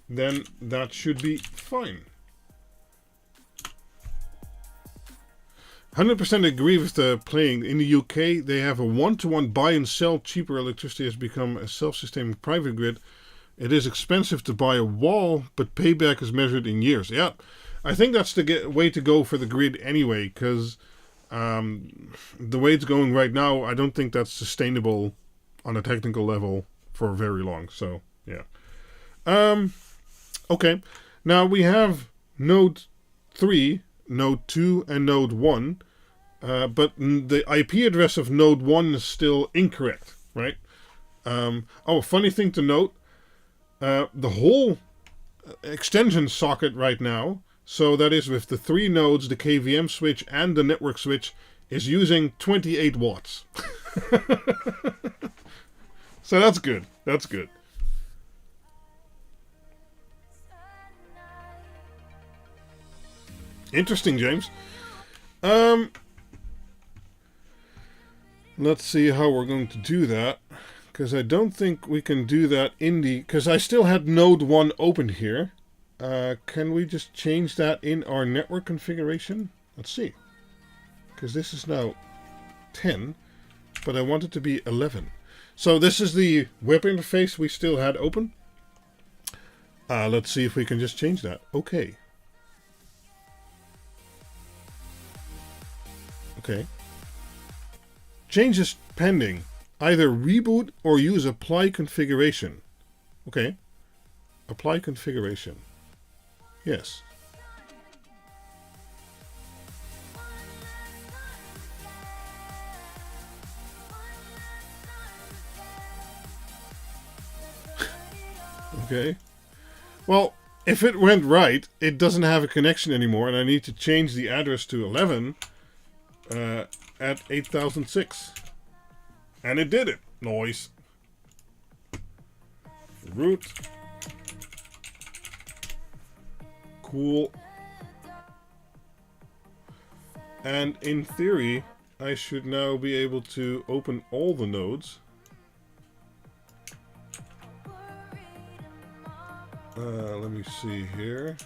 S1: Then that should be fine. 100% agree with the playing. In the UK, they have a one-to-one buy and sell. Cheaper electricity has become a self-sustaining private grid. It is expensive to buy a wall, but payback is measured in years. Yeah, I think that's the way to go for the grid anyway, because the way it's going right now, I don't think that's sustainable on a technical level for very long. So, yeah. Okay, now we have node 3, node 2, and node 1, but the IP address of node 1 is still incorrect, right? Oh, funny thing to note, the whole extension socket right now, so that is with the 3 nodes, the KVM switch and the network switch, is using 28 watts. So that's good, that's good. Interesting, James. Let's see how we're going to do that, because I don't think we can do that in the... Because I still had node 1 open here. Can we just change that in our network configuration? Let's see. Because this is now 10, but I want it to be 11. So this is the web interface we still had open. Let's see if we can just change that. Okay. Okay. Changes pending. Either reboot or use apply configuration. Okay. Apply configuration. Yes. Okay. Well, if it went right, it doesn't have a connection anymore, and I need to change the address to 11 at 8006. And it did it. Noise. Root. Cool. And in theory, I should now be able to open all the nodes. Let me see here.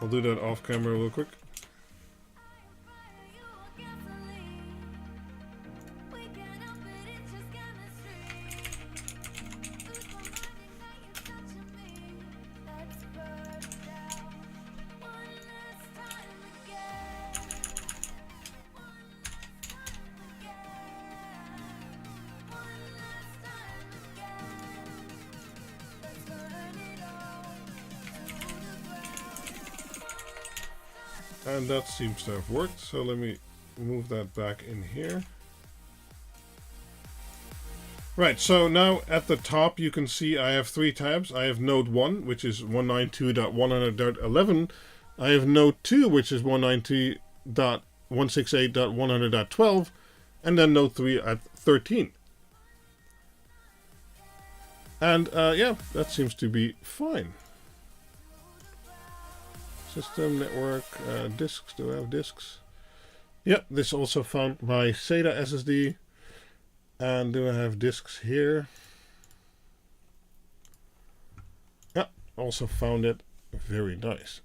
S1: I'll do that off camera real quick. And that seems to have worked, so let me move that back in here. Right, so now at the top you can see I have 3 tabs. I have node 1, which is 192.100.11. I have node 2, which is 192.168.100.12. And then node 3 at 13. And yeah, that seems to be fine. System, network, disks. Do I have disks? Yep, this also found my SATA SSD. And do I have disks here? Yeah, also found it. Very nice.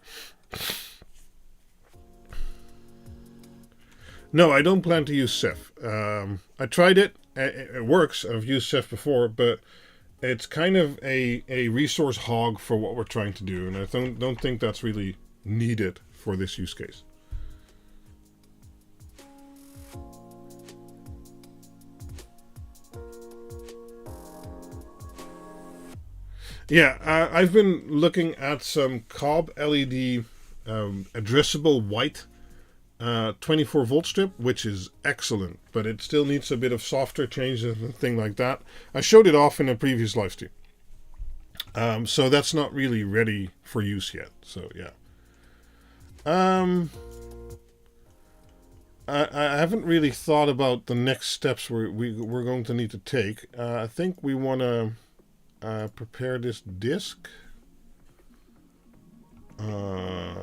S1: No, I don't plan to use Ceph. I tried it. It works. I've used Ceph before, but it's kind of a resource hog for what we're trying to do, and I don't think that's really needed for this use case. Yeah, I've been looking at some Cobb LED addressable white 24 volt strip, which is excellent, but it still needs a bit of software changes and thing like that. I showed it off in a previous live stream. So that's not really ready for use yet. So yeah. I haven't really thought about the next steps we're going to need to take. I think we want to prepare this disk. Yeah,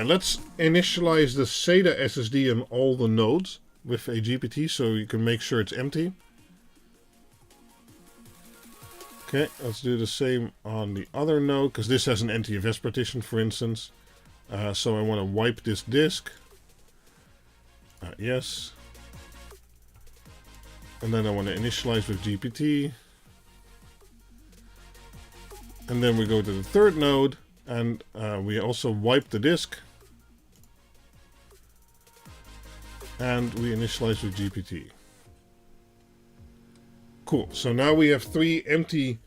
S1: let's initialize the SATA SSD and all the nodes with a GPT so you can make sure it's empty. Okay, let's do the same on the other node, because this has an NTFS partition, for instance. So I want to wipe this disk. Yes. And then I want to initialize with GPT. And then we go to the third node, and we also wipe the disk. And we initialize with GPT. Cool. So now we have 3 empty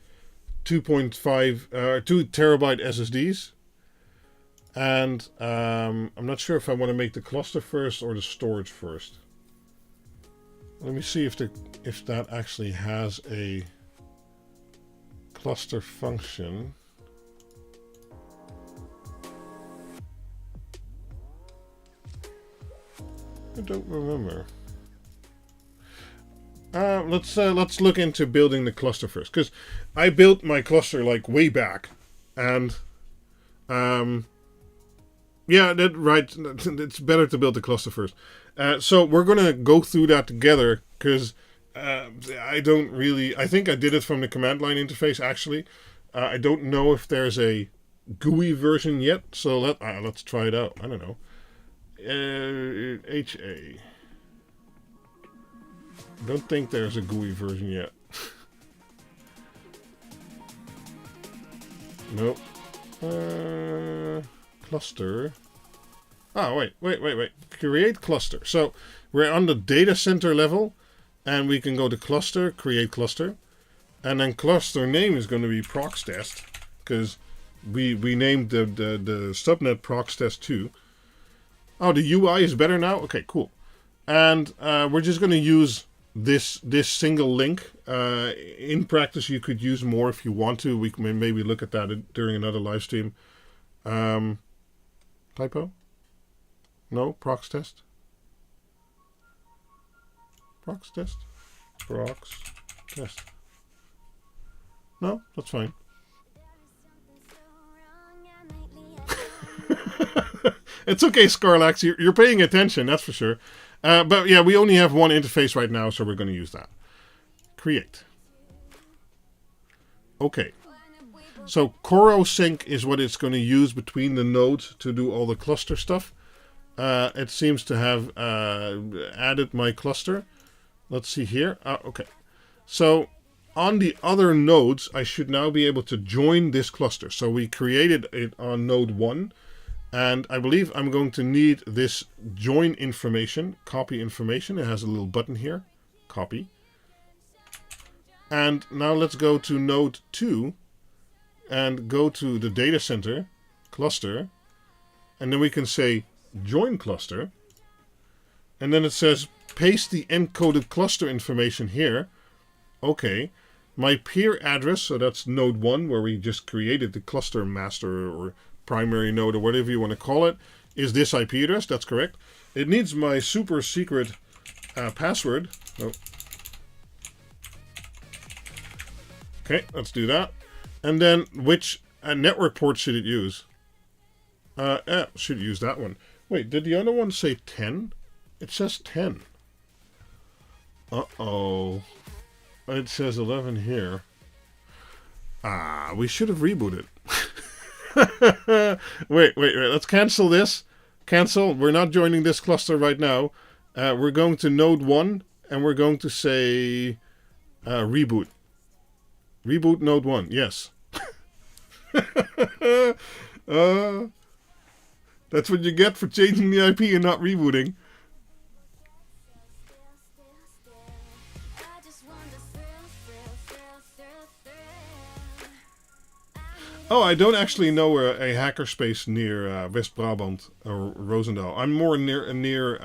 S1: 2 terabyte SSDs. And I'm not sure if I want to make the cluster first or the storage first. Let me see if that actually has a cluster function. I don't remember. Let's look into building the cluster first, because I built my cluster like way back, and yeah, it's better to build the cluster first. So we're gonna go through that together, because I think I did it from the command line interface actually. I don't know if there's a GUI version yet, so let's try it out. I don't know. HA. Don't think there's a GUI version yet. Nope. Cluster. Oh, wait. Create cluster. So we're on the data center level, and we can go to cluster, create cluster, and then cluster name is going to be prox test, because we named the subnet prox test 2. Oh, the UI is better now? Okay, cool. And we're just going to use this single link. In practice, you could use more if you want to. We can maybe look at that during another live stream. Typo? No? Prox test? Prox test? Prox test. No? That's fine. It's okay, Scarlax. You're paying attention, that's for sure. But yeah, we only have one interface right now, so we're going to use that. Create. Okay. So CoroSync is what it's going to use between the nodes to do all the cluster stuff. It seems to have added my cluster. Let's see here. Okay. So on the other nodes, I should now be able to join this cluster. So we created it on node 1. And I believe I'm going to need this join information, copy information. It has a little button here, copy. And now let's go to node 2 and go to the data center, cluster. And then we can say join cluster. And then it says paste the encoded cluster information here. Okay. My peer address, so that's node 1, where we just created the cluster master or primary node or whatever you want to call it, is this IP address. That's correct. It needs my super secret password. Oh. Okay, let's do that. And then which network port should it use? Should use that one. Wait, did the other one say 10? It says 10. Uh-oh. It says 11 here. We should have rebooted. Wait. Let's cancel this. Cancel. We're not joining this cluster right now. We're going to node 1 and we're going to say reboot. Reboot node 1. Yes. That's what you get for changing the IP and not rebooting. Oh, I don't actually know a hackerspace near West Brabant or Roosendaal. I'm more near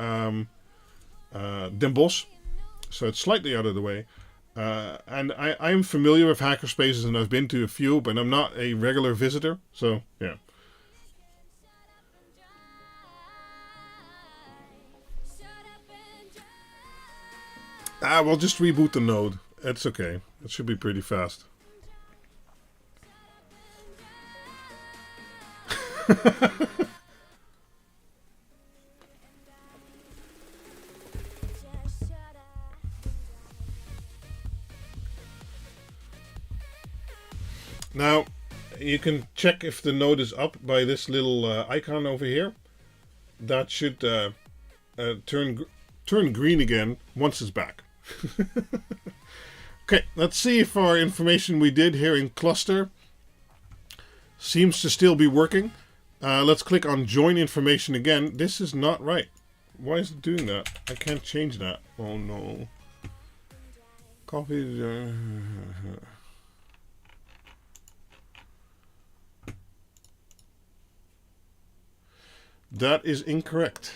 S1: Den Bosch, so it's slightly out of the way. And I'm familiar with hackerspaces, and I've been to a few, but I'm not a regular visitor, so yeah. We'll just reboot the node. It's okay. It should be pretty fast. Now, you can check if the node is up by this little icon over here. That should turn green again once it's back. Okay, let's see if our information we did here in cluster seems to still be working. Let's click on join information again. This is not right. Why is it doing that? I can't change that. Oh no. Copy. That is incorrect.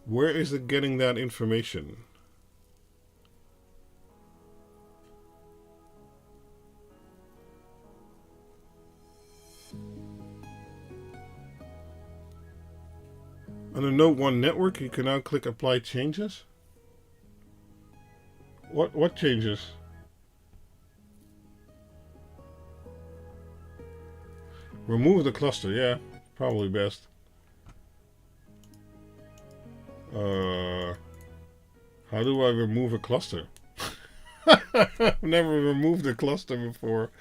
S1: Where is it getting that information? On the Node 1 network, you can now click Apply Changes. What changes? Remove the cluster, yeah, probably best. How do I remove a cluster? I've never removed a cluster before.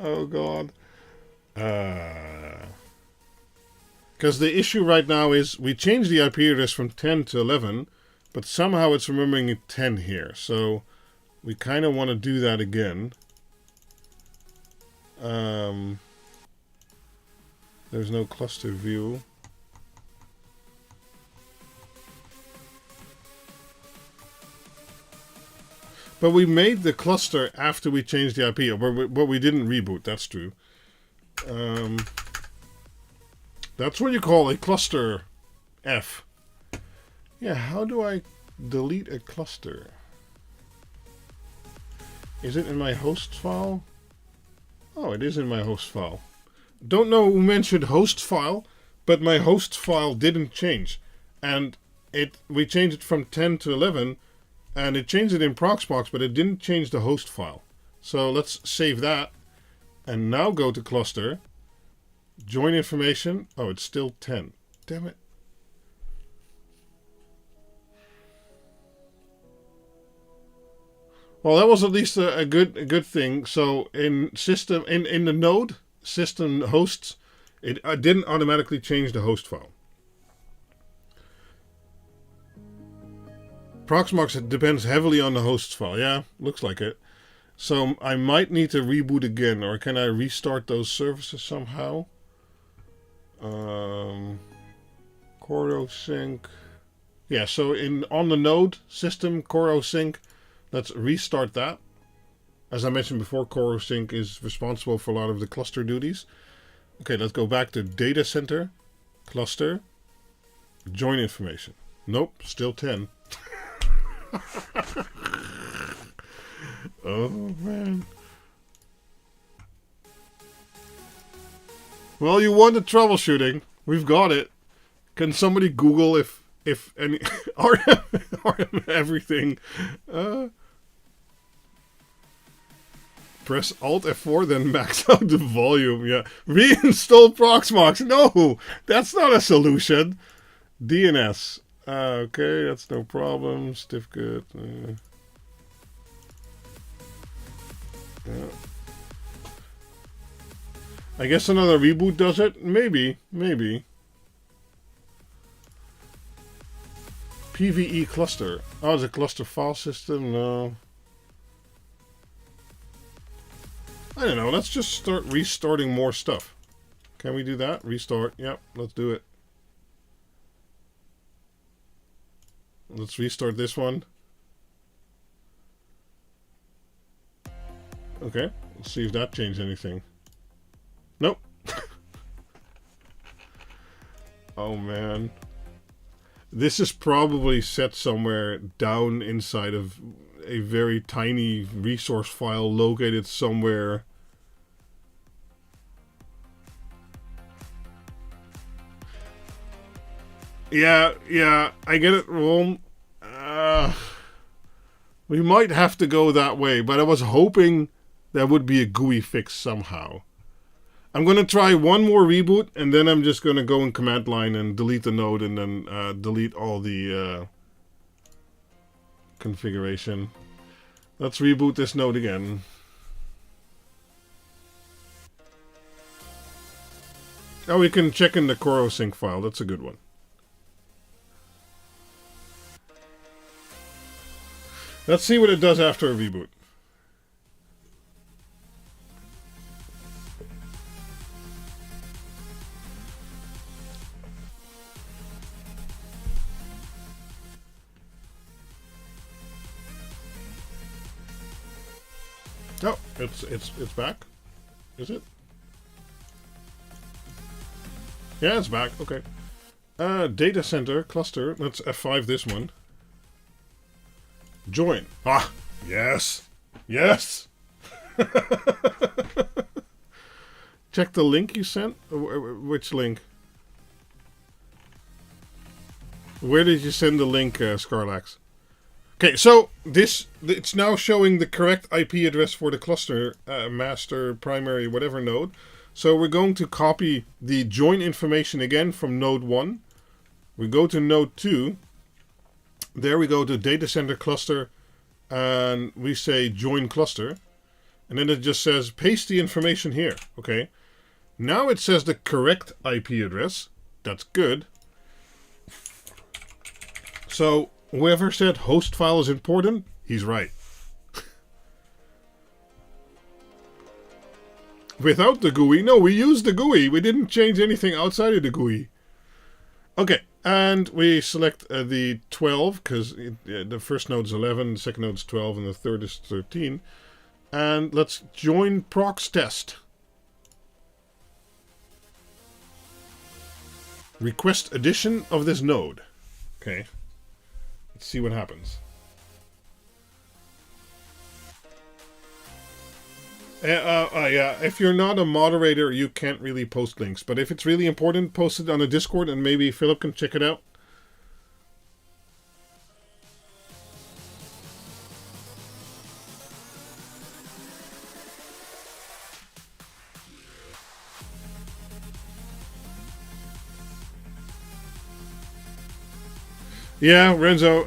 S1: Oh god. Because the issue right now is we changed the IP address from 10 to 11, but somehow it's remembering 10 here. So we kind of want to do that again. There's no cluster view. But we made the cluster after we changed the IP, but we didn't reboot, that's true. That's what you call a cluster F. Yeah, how do I delete a cluster? Is it in my host file? Oh, it is in my host file. Don't know who mentioned host file, but my host file didn't change. And we changed it from 10 to 11, and it changed it in Proxmox, but it didn't change the host file. So let's save that, and now go to cluster, join information. Oh, it's still 10. Damn it. Well, that was at least a good thing. So in system in the node system hosts, it didn't automatically change the host file. Proxmox depends heavily on the host file. Yeah, looks like it. So I might need to reboot again, or can I restart those services somehow? CoreOSync. Yeah, so on the node system CoreOSync, let's restart that. As I mentioned before, CoreOSync is responsible for a lot of the cluster duties. Okay, let's go back to data center, cluster, Join information. Nope, still 10. Oh, man. Well, you wanted troubleshooting. We've got it. Can somebody Google if any RM everything? Press Alt F4, then max out the volume. Yeah, reinstall Proxmox. No, that's not a solution. DNS. Okay, that's no problem. Certificate. Yeah. I guess another reboot does it. Maybe. PVE cluster. Oh, it's a cluster file system? No. I don't know. Let's just start restarting more stuff. Can we do that? Restart. Yep, let's do it. Let's restart this one. Okay, let's see if that changed anything. Nope. Oh man. This is probably set somewhere down inside of a very tiny resource file located somewhere. Yeah, I get it wrong. We might have to go that way, but I was hoping there would be a GUI fix somehow. I'm going to try one more reboot, and then I'm just going to go in command line and delete the node, and then delete all the configuration. Let's reboot this node again. Oh, we can check in the CoroSync file. That's a good one. Let's see what it does after a reboot. Oh, it's back. Is it? Yeah, it's back. Okay. Data center cluster. Let's F5 this one. Join. Ah, yes. Yes. Check the link you sent. Which link? Where did you send the link, Scarlax? Okay, so it's now showing the correct IP address for the cluster, master, primary, whatever node. So we're going to copy the join information again from node 1. We go to node 2. There we go to data center cluster, and we say join cluster. And then it just says paste the information here. Okay. Now it says the correct IP address. That's good. So whoever said host file is important, he's right. Without the GUI, no, we used the GUI. We didn't change anything outside of the GUI. Okay, and we select the 12, because the first node is 11, the second node is 12, and the third is 13. And let's join prox test. Request addition of this node. Okay. Let's see what happens. Yeah, if you're not a moderator, you can't really post links. But if it's really important, post it on a Discord and maybe Philip can check it out. Yeah, Renzo,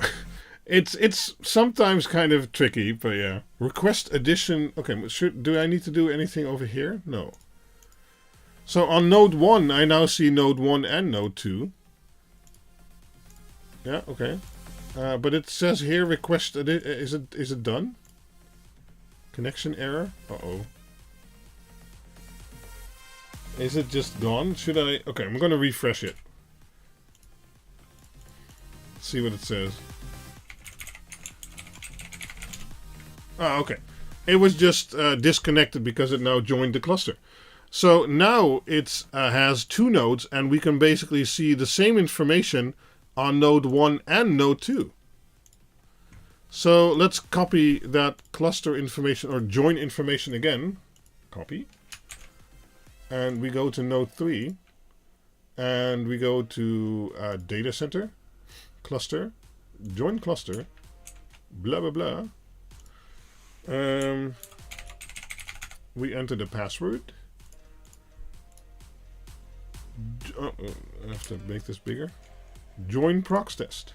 S1: it's sometimes kind of tricky, but yeah. Request addition. Okay, do I need to do anything over here? No. So on node 1, I now see node 1 and node 2. Yeah, okay. But it says here request is it done? Connection error? Uh-oh. Is it just gone? Should I? Okay, I'm gonna refresh it. See what it says. Ah, okay. It was just disconnected because it now joined the cluster. So now it has 2 nodes, and we can basically see the same information on node 1 and node 2. So let's copy that cluster information or join information again. Copy. And we go to node 3. And we go to data center, cluster, join cluster, blah, blah, blah. We enter the password. I have to make this bigger. Join prox test.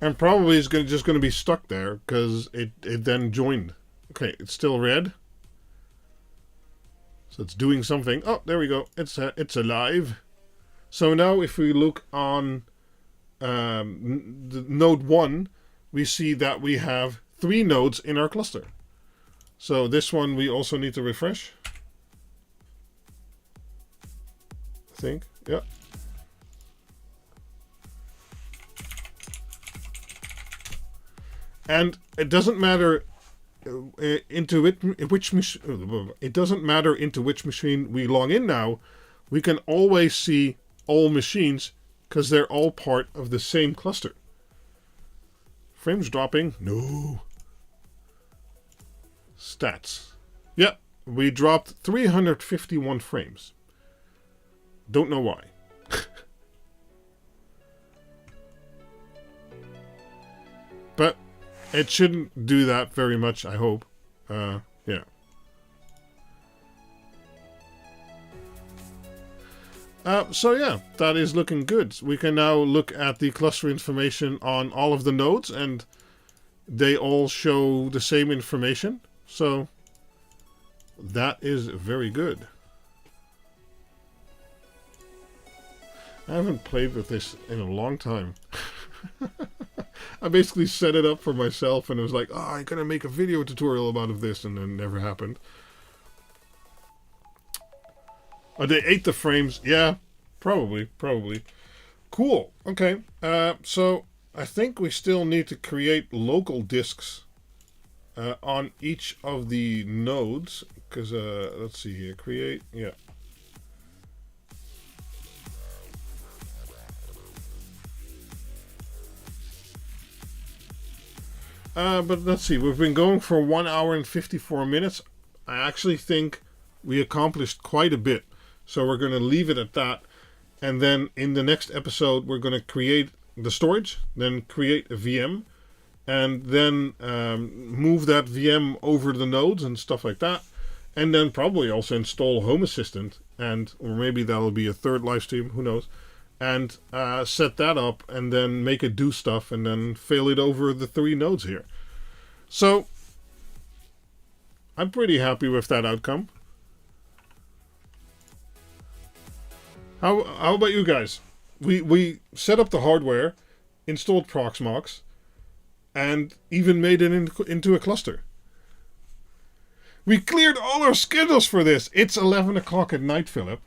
S1: And probably it's just going to be stuck there because it then joined. Okay, it's still red. So it's doing something. Oh, there we go. It's alive. So now if we look on the node 1, we see that we have 3 nodes in our cluster. So this one we also need to refresh. I think. Yeah. And it doesn't matter it doesn't matter into which machine we log in now. We can always see all machines because they're all part of the same cluster. Frames dropping? No. Stats. Yeah, we dropped 351 frames. Don't know why. But it shouldn't do that very much, I hope. Yeah. So yeah, that is looking good. We can now look at the cluster information on all of the nodes, and they all show the same information. So that is very good. I haven't played with this in a long time. I basically set it up for myself and it was like, oh, I'm going to make a video tutorial about this, and then it never happened. Oh, they ate the frames. Yeah, probably. Cool. Okay. So I think we still need to create local disks on each of the nodes. Because, let's see here. Create. Yeah. But let's see. We've been going for 1 hour and 54 minutes. I actually think we accomplished quite a bit. So we're going to leave it at that. And then in the next episode, we're going to create the storage, then create a VM, and then move that VM over the nodes and stuff like that. And then probably also install Home Assistant, or maybe that'll be a third live stream, who knows. And set that up and then make it do stuff and then fail it over the 3 nodes here. So I'm pretty happy with that outcome. How about you guys? We set up the hardware, installed Proxmox, and even made it into a cluster. We cleared all our schedules for this. It's 11 o'clock at night, Philip.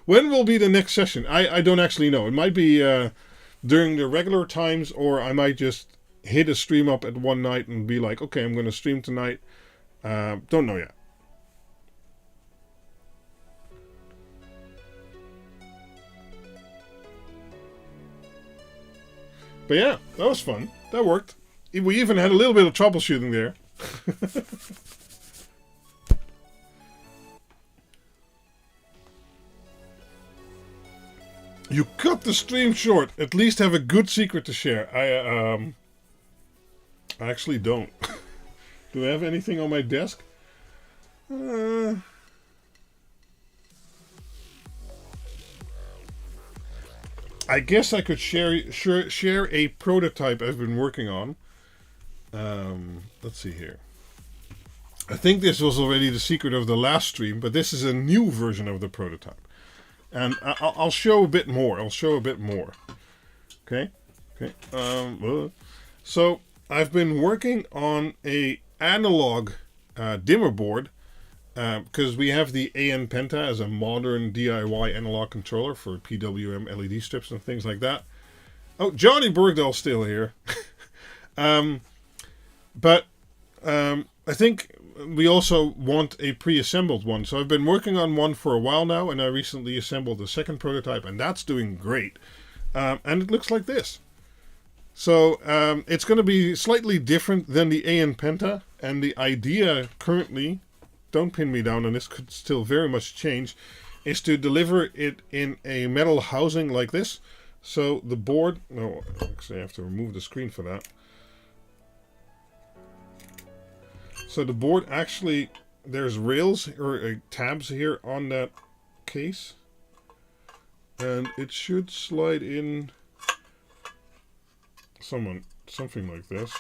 S1: When will be the next session? I don't actually know. It might be during the regular times, or I might just hit a stream up at one night and be like, okay, I'm going to stream tonight. Don't know yet. But yeah, that was fun. That worked. We even had a little bit of troubleshooting there. You cut the stream short. At least have a good secret to share. I actually don't. Do I have anything on my desk? I guess I could share a prototype I've been working on. Let's see here. I think this was already the secret of the last stream, but this is a new version of the prototype. And I'll show a bit more. Okay. So I've been working on a analog dimmer board because we have the AN Penta as a modern DIY analog controller for PWM LED strips and things like that. Oh, Johnny Bergdahl's still here. But I think we also want a pre-assembled one. So I've been working on one for a while now, and I recently assembled the second prototype, and that's doing great. And it looks like this. So it's going to be slightly different than the AN Penta, and the idea currently, don't pin me down, and this could still very much change, is to deliver it in a metal housing like this. So the board, no, actually I have to remove the screen for that. So the board actually, there's rails or tabs here on that case, and it should slide in something like this,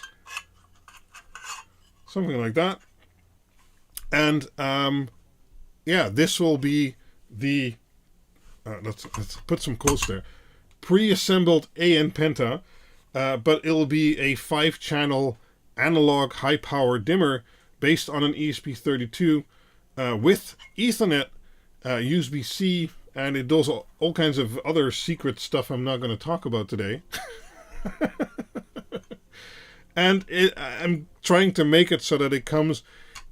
S1: something like that. And yeah, this will be the let's put some quotes there, pre-assembled AN Penta, but it'll be a 5-channel analog high-power dimmer based on an ESP32 with Ethernet, USB-C, and it does all kinds of other secret stuff I'm not going to talk about today. And I'm trying to make it so that it comes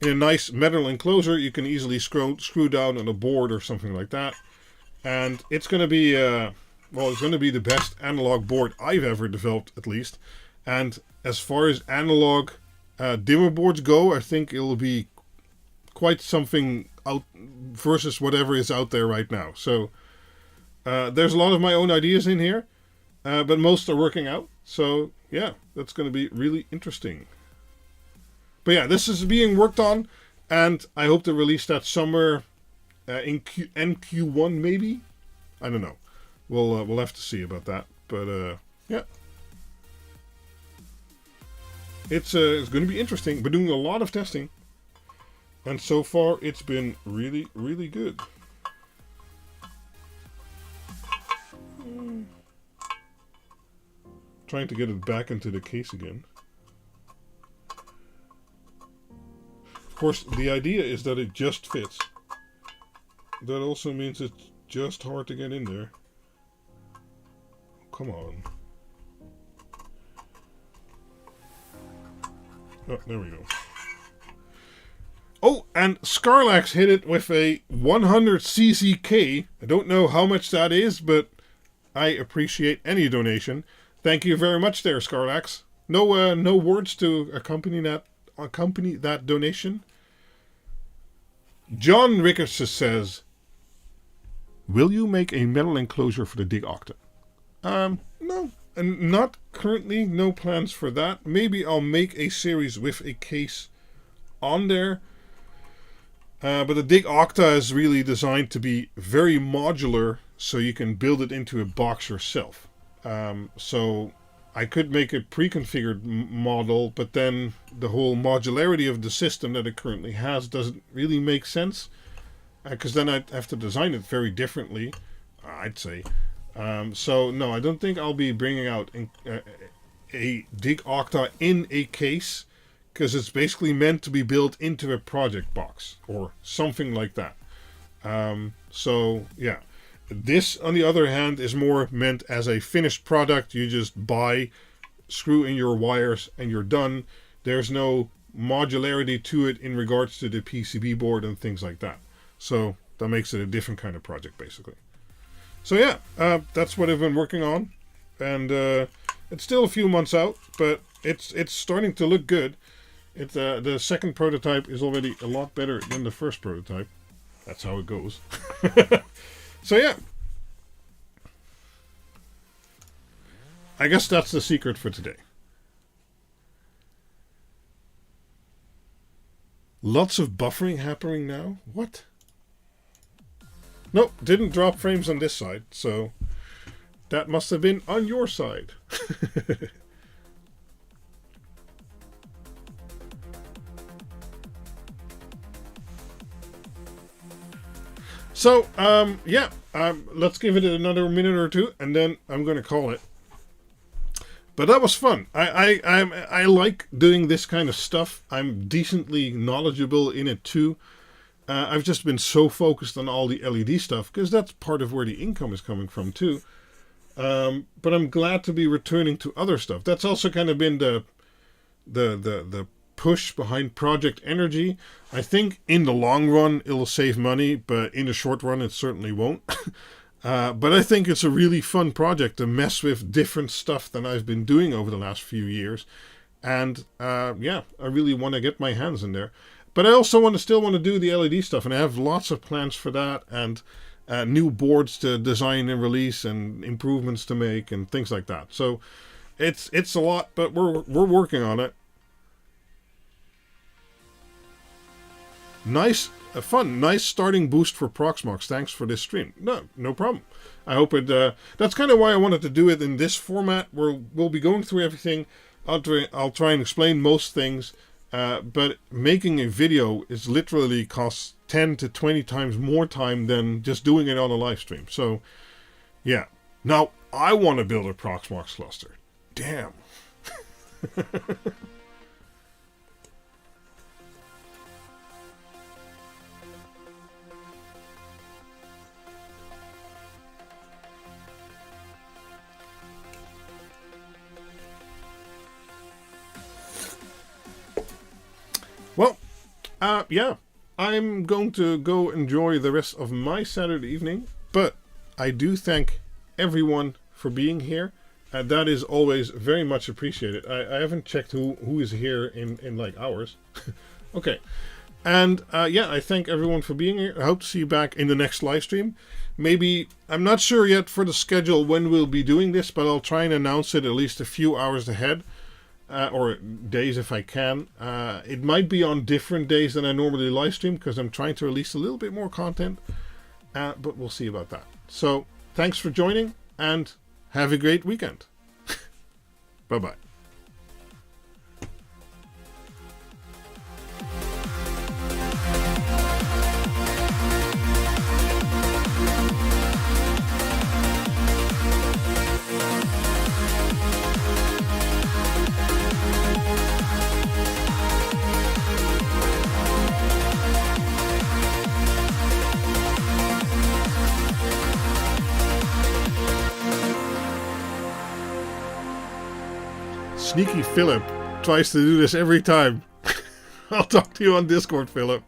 S1: in a nice metal enclosure. You can easily screw down on a board or something like that. And it's going to be, well, it's going to be the best analog board I've ever developed, at least. And as far as analog dimmer boards go, I think it'll be quite something out versus whatever is out there right now. So there's a lot of my own ideas in here, but most are working out. So yeah, that's going to be really interesting. But yeah, this is being worked on, and I hope to release that somewhere in NQ1 maybe. I don't know. We'll have to see about that. But yeah, it's going to be interesting. We're doing a lot of testing, and so far it's been really, really good. Trying to get it back into the case again. Of course, the idea is that it just fits. That also means it's just hard to get in there. Come on. Oh, there we go. Oh, and Scarlax hit it with a 100 CCK. I don't know how much that is, but I appreciate any donation. Thank you very much there, Scarlax. No words to accompany that donation. John Rickards says, will you make a metal enclosure for the Dig Octa? No, and not currently, no plans for that. Maybe I'll make a series with a case on there. But the Dig Octa is really designed to be very modular, so you can build it into a box yourself. So I could make a pre-configured model, but then the whole modularity of the system that it currently has doesn't really make sense, because then I'd have to design it very differently, I'd say. So no, I don't think I'll be bringing out a Dig Octa in a case, because it's basically meant to be built into a project box or something like that. So yeah. This, on the other hand, is more meant as a finished product. You just buy, screw in your wires, and you're done. There's no modularity to it in regards to the PCB board and things like that. So that makes it a different kind of project, basically. So yeah, that's what I've been working on. And it's still a few months out, but it's starting to look good. The second prototype is already a lot better than the first prototype. That's how it goes. So yeah, I guess that's the secret for today. Lots of buffering happening now? What? Nope, didn't drop frames on this side, so that must have been on your side. So, yeah, let's give it another minute or two, and then I'm going to call it. But that was fun. I like doing this kind of stuff. I'm decently knowledgeable in it too. I've just been so focused on all the LED stuff, because that's part of where the income is coming from too. But I'm glad to be returning to other stuff. That's also kind of been the push behind Project Energy. I think in the long run it'll save money, but in the short run it certainly won't. But I think it's a really fun project to mess with different stuff than I've been doing over the last few years. And yeah, I really want to get my hands in there. But I also still want to do the LED stuff, and I have lots of plans for that, and new boards to design and release, and improvements to make, and things like that. So it's a lot, but we're working on it. Nice, fun, nice starting boost for Proxmox. Thanks for this stream. No problem. I hope it. That's kind of why I wanted to do it in this format, where we'll be going through everything. I'll try and explain most things, but making a video is literally costs 10 to 20 times more time than just doing it on a live stream. So, yeah. Now I want to build a Proxmox cluster. Damn. Well, yeah, I'm going to go enjoy the rest of my Saturday evening, but I do thank everyone for being here. That is always very much appreciated. I haven't checked who is here in like hours. Okay. And yeah, I thank everyone for being here. I hope to see you back in the next live stream. Maybe, I'm not sure yet for the schedule when we'll be doing this, but I'll try and announce it at least a few hours ahead. Or days if I can. It might be on different days than I normally live stream, because I'm trying to release a little bit more content. But we'll see about that. So, thanks for joining, and have a great weekend. Bye-bye. Sneaky Philip tries to do this every time. I'll talk to you on Discord, Philip.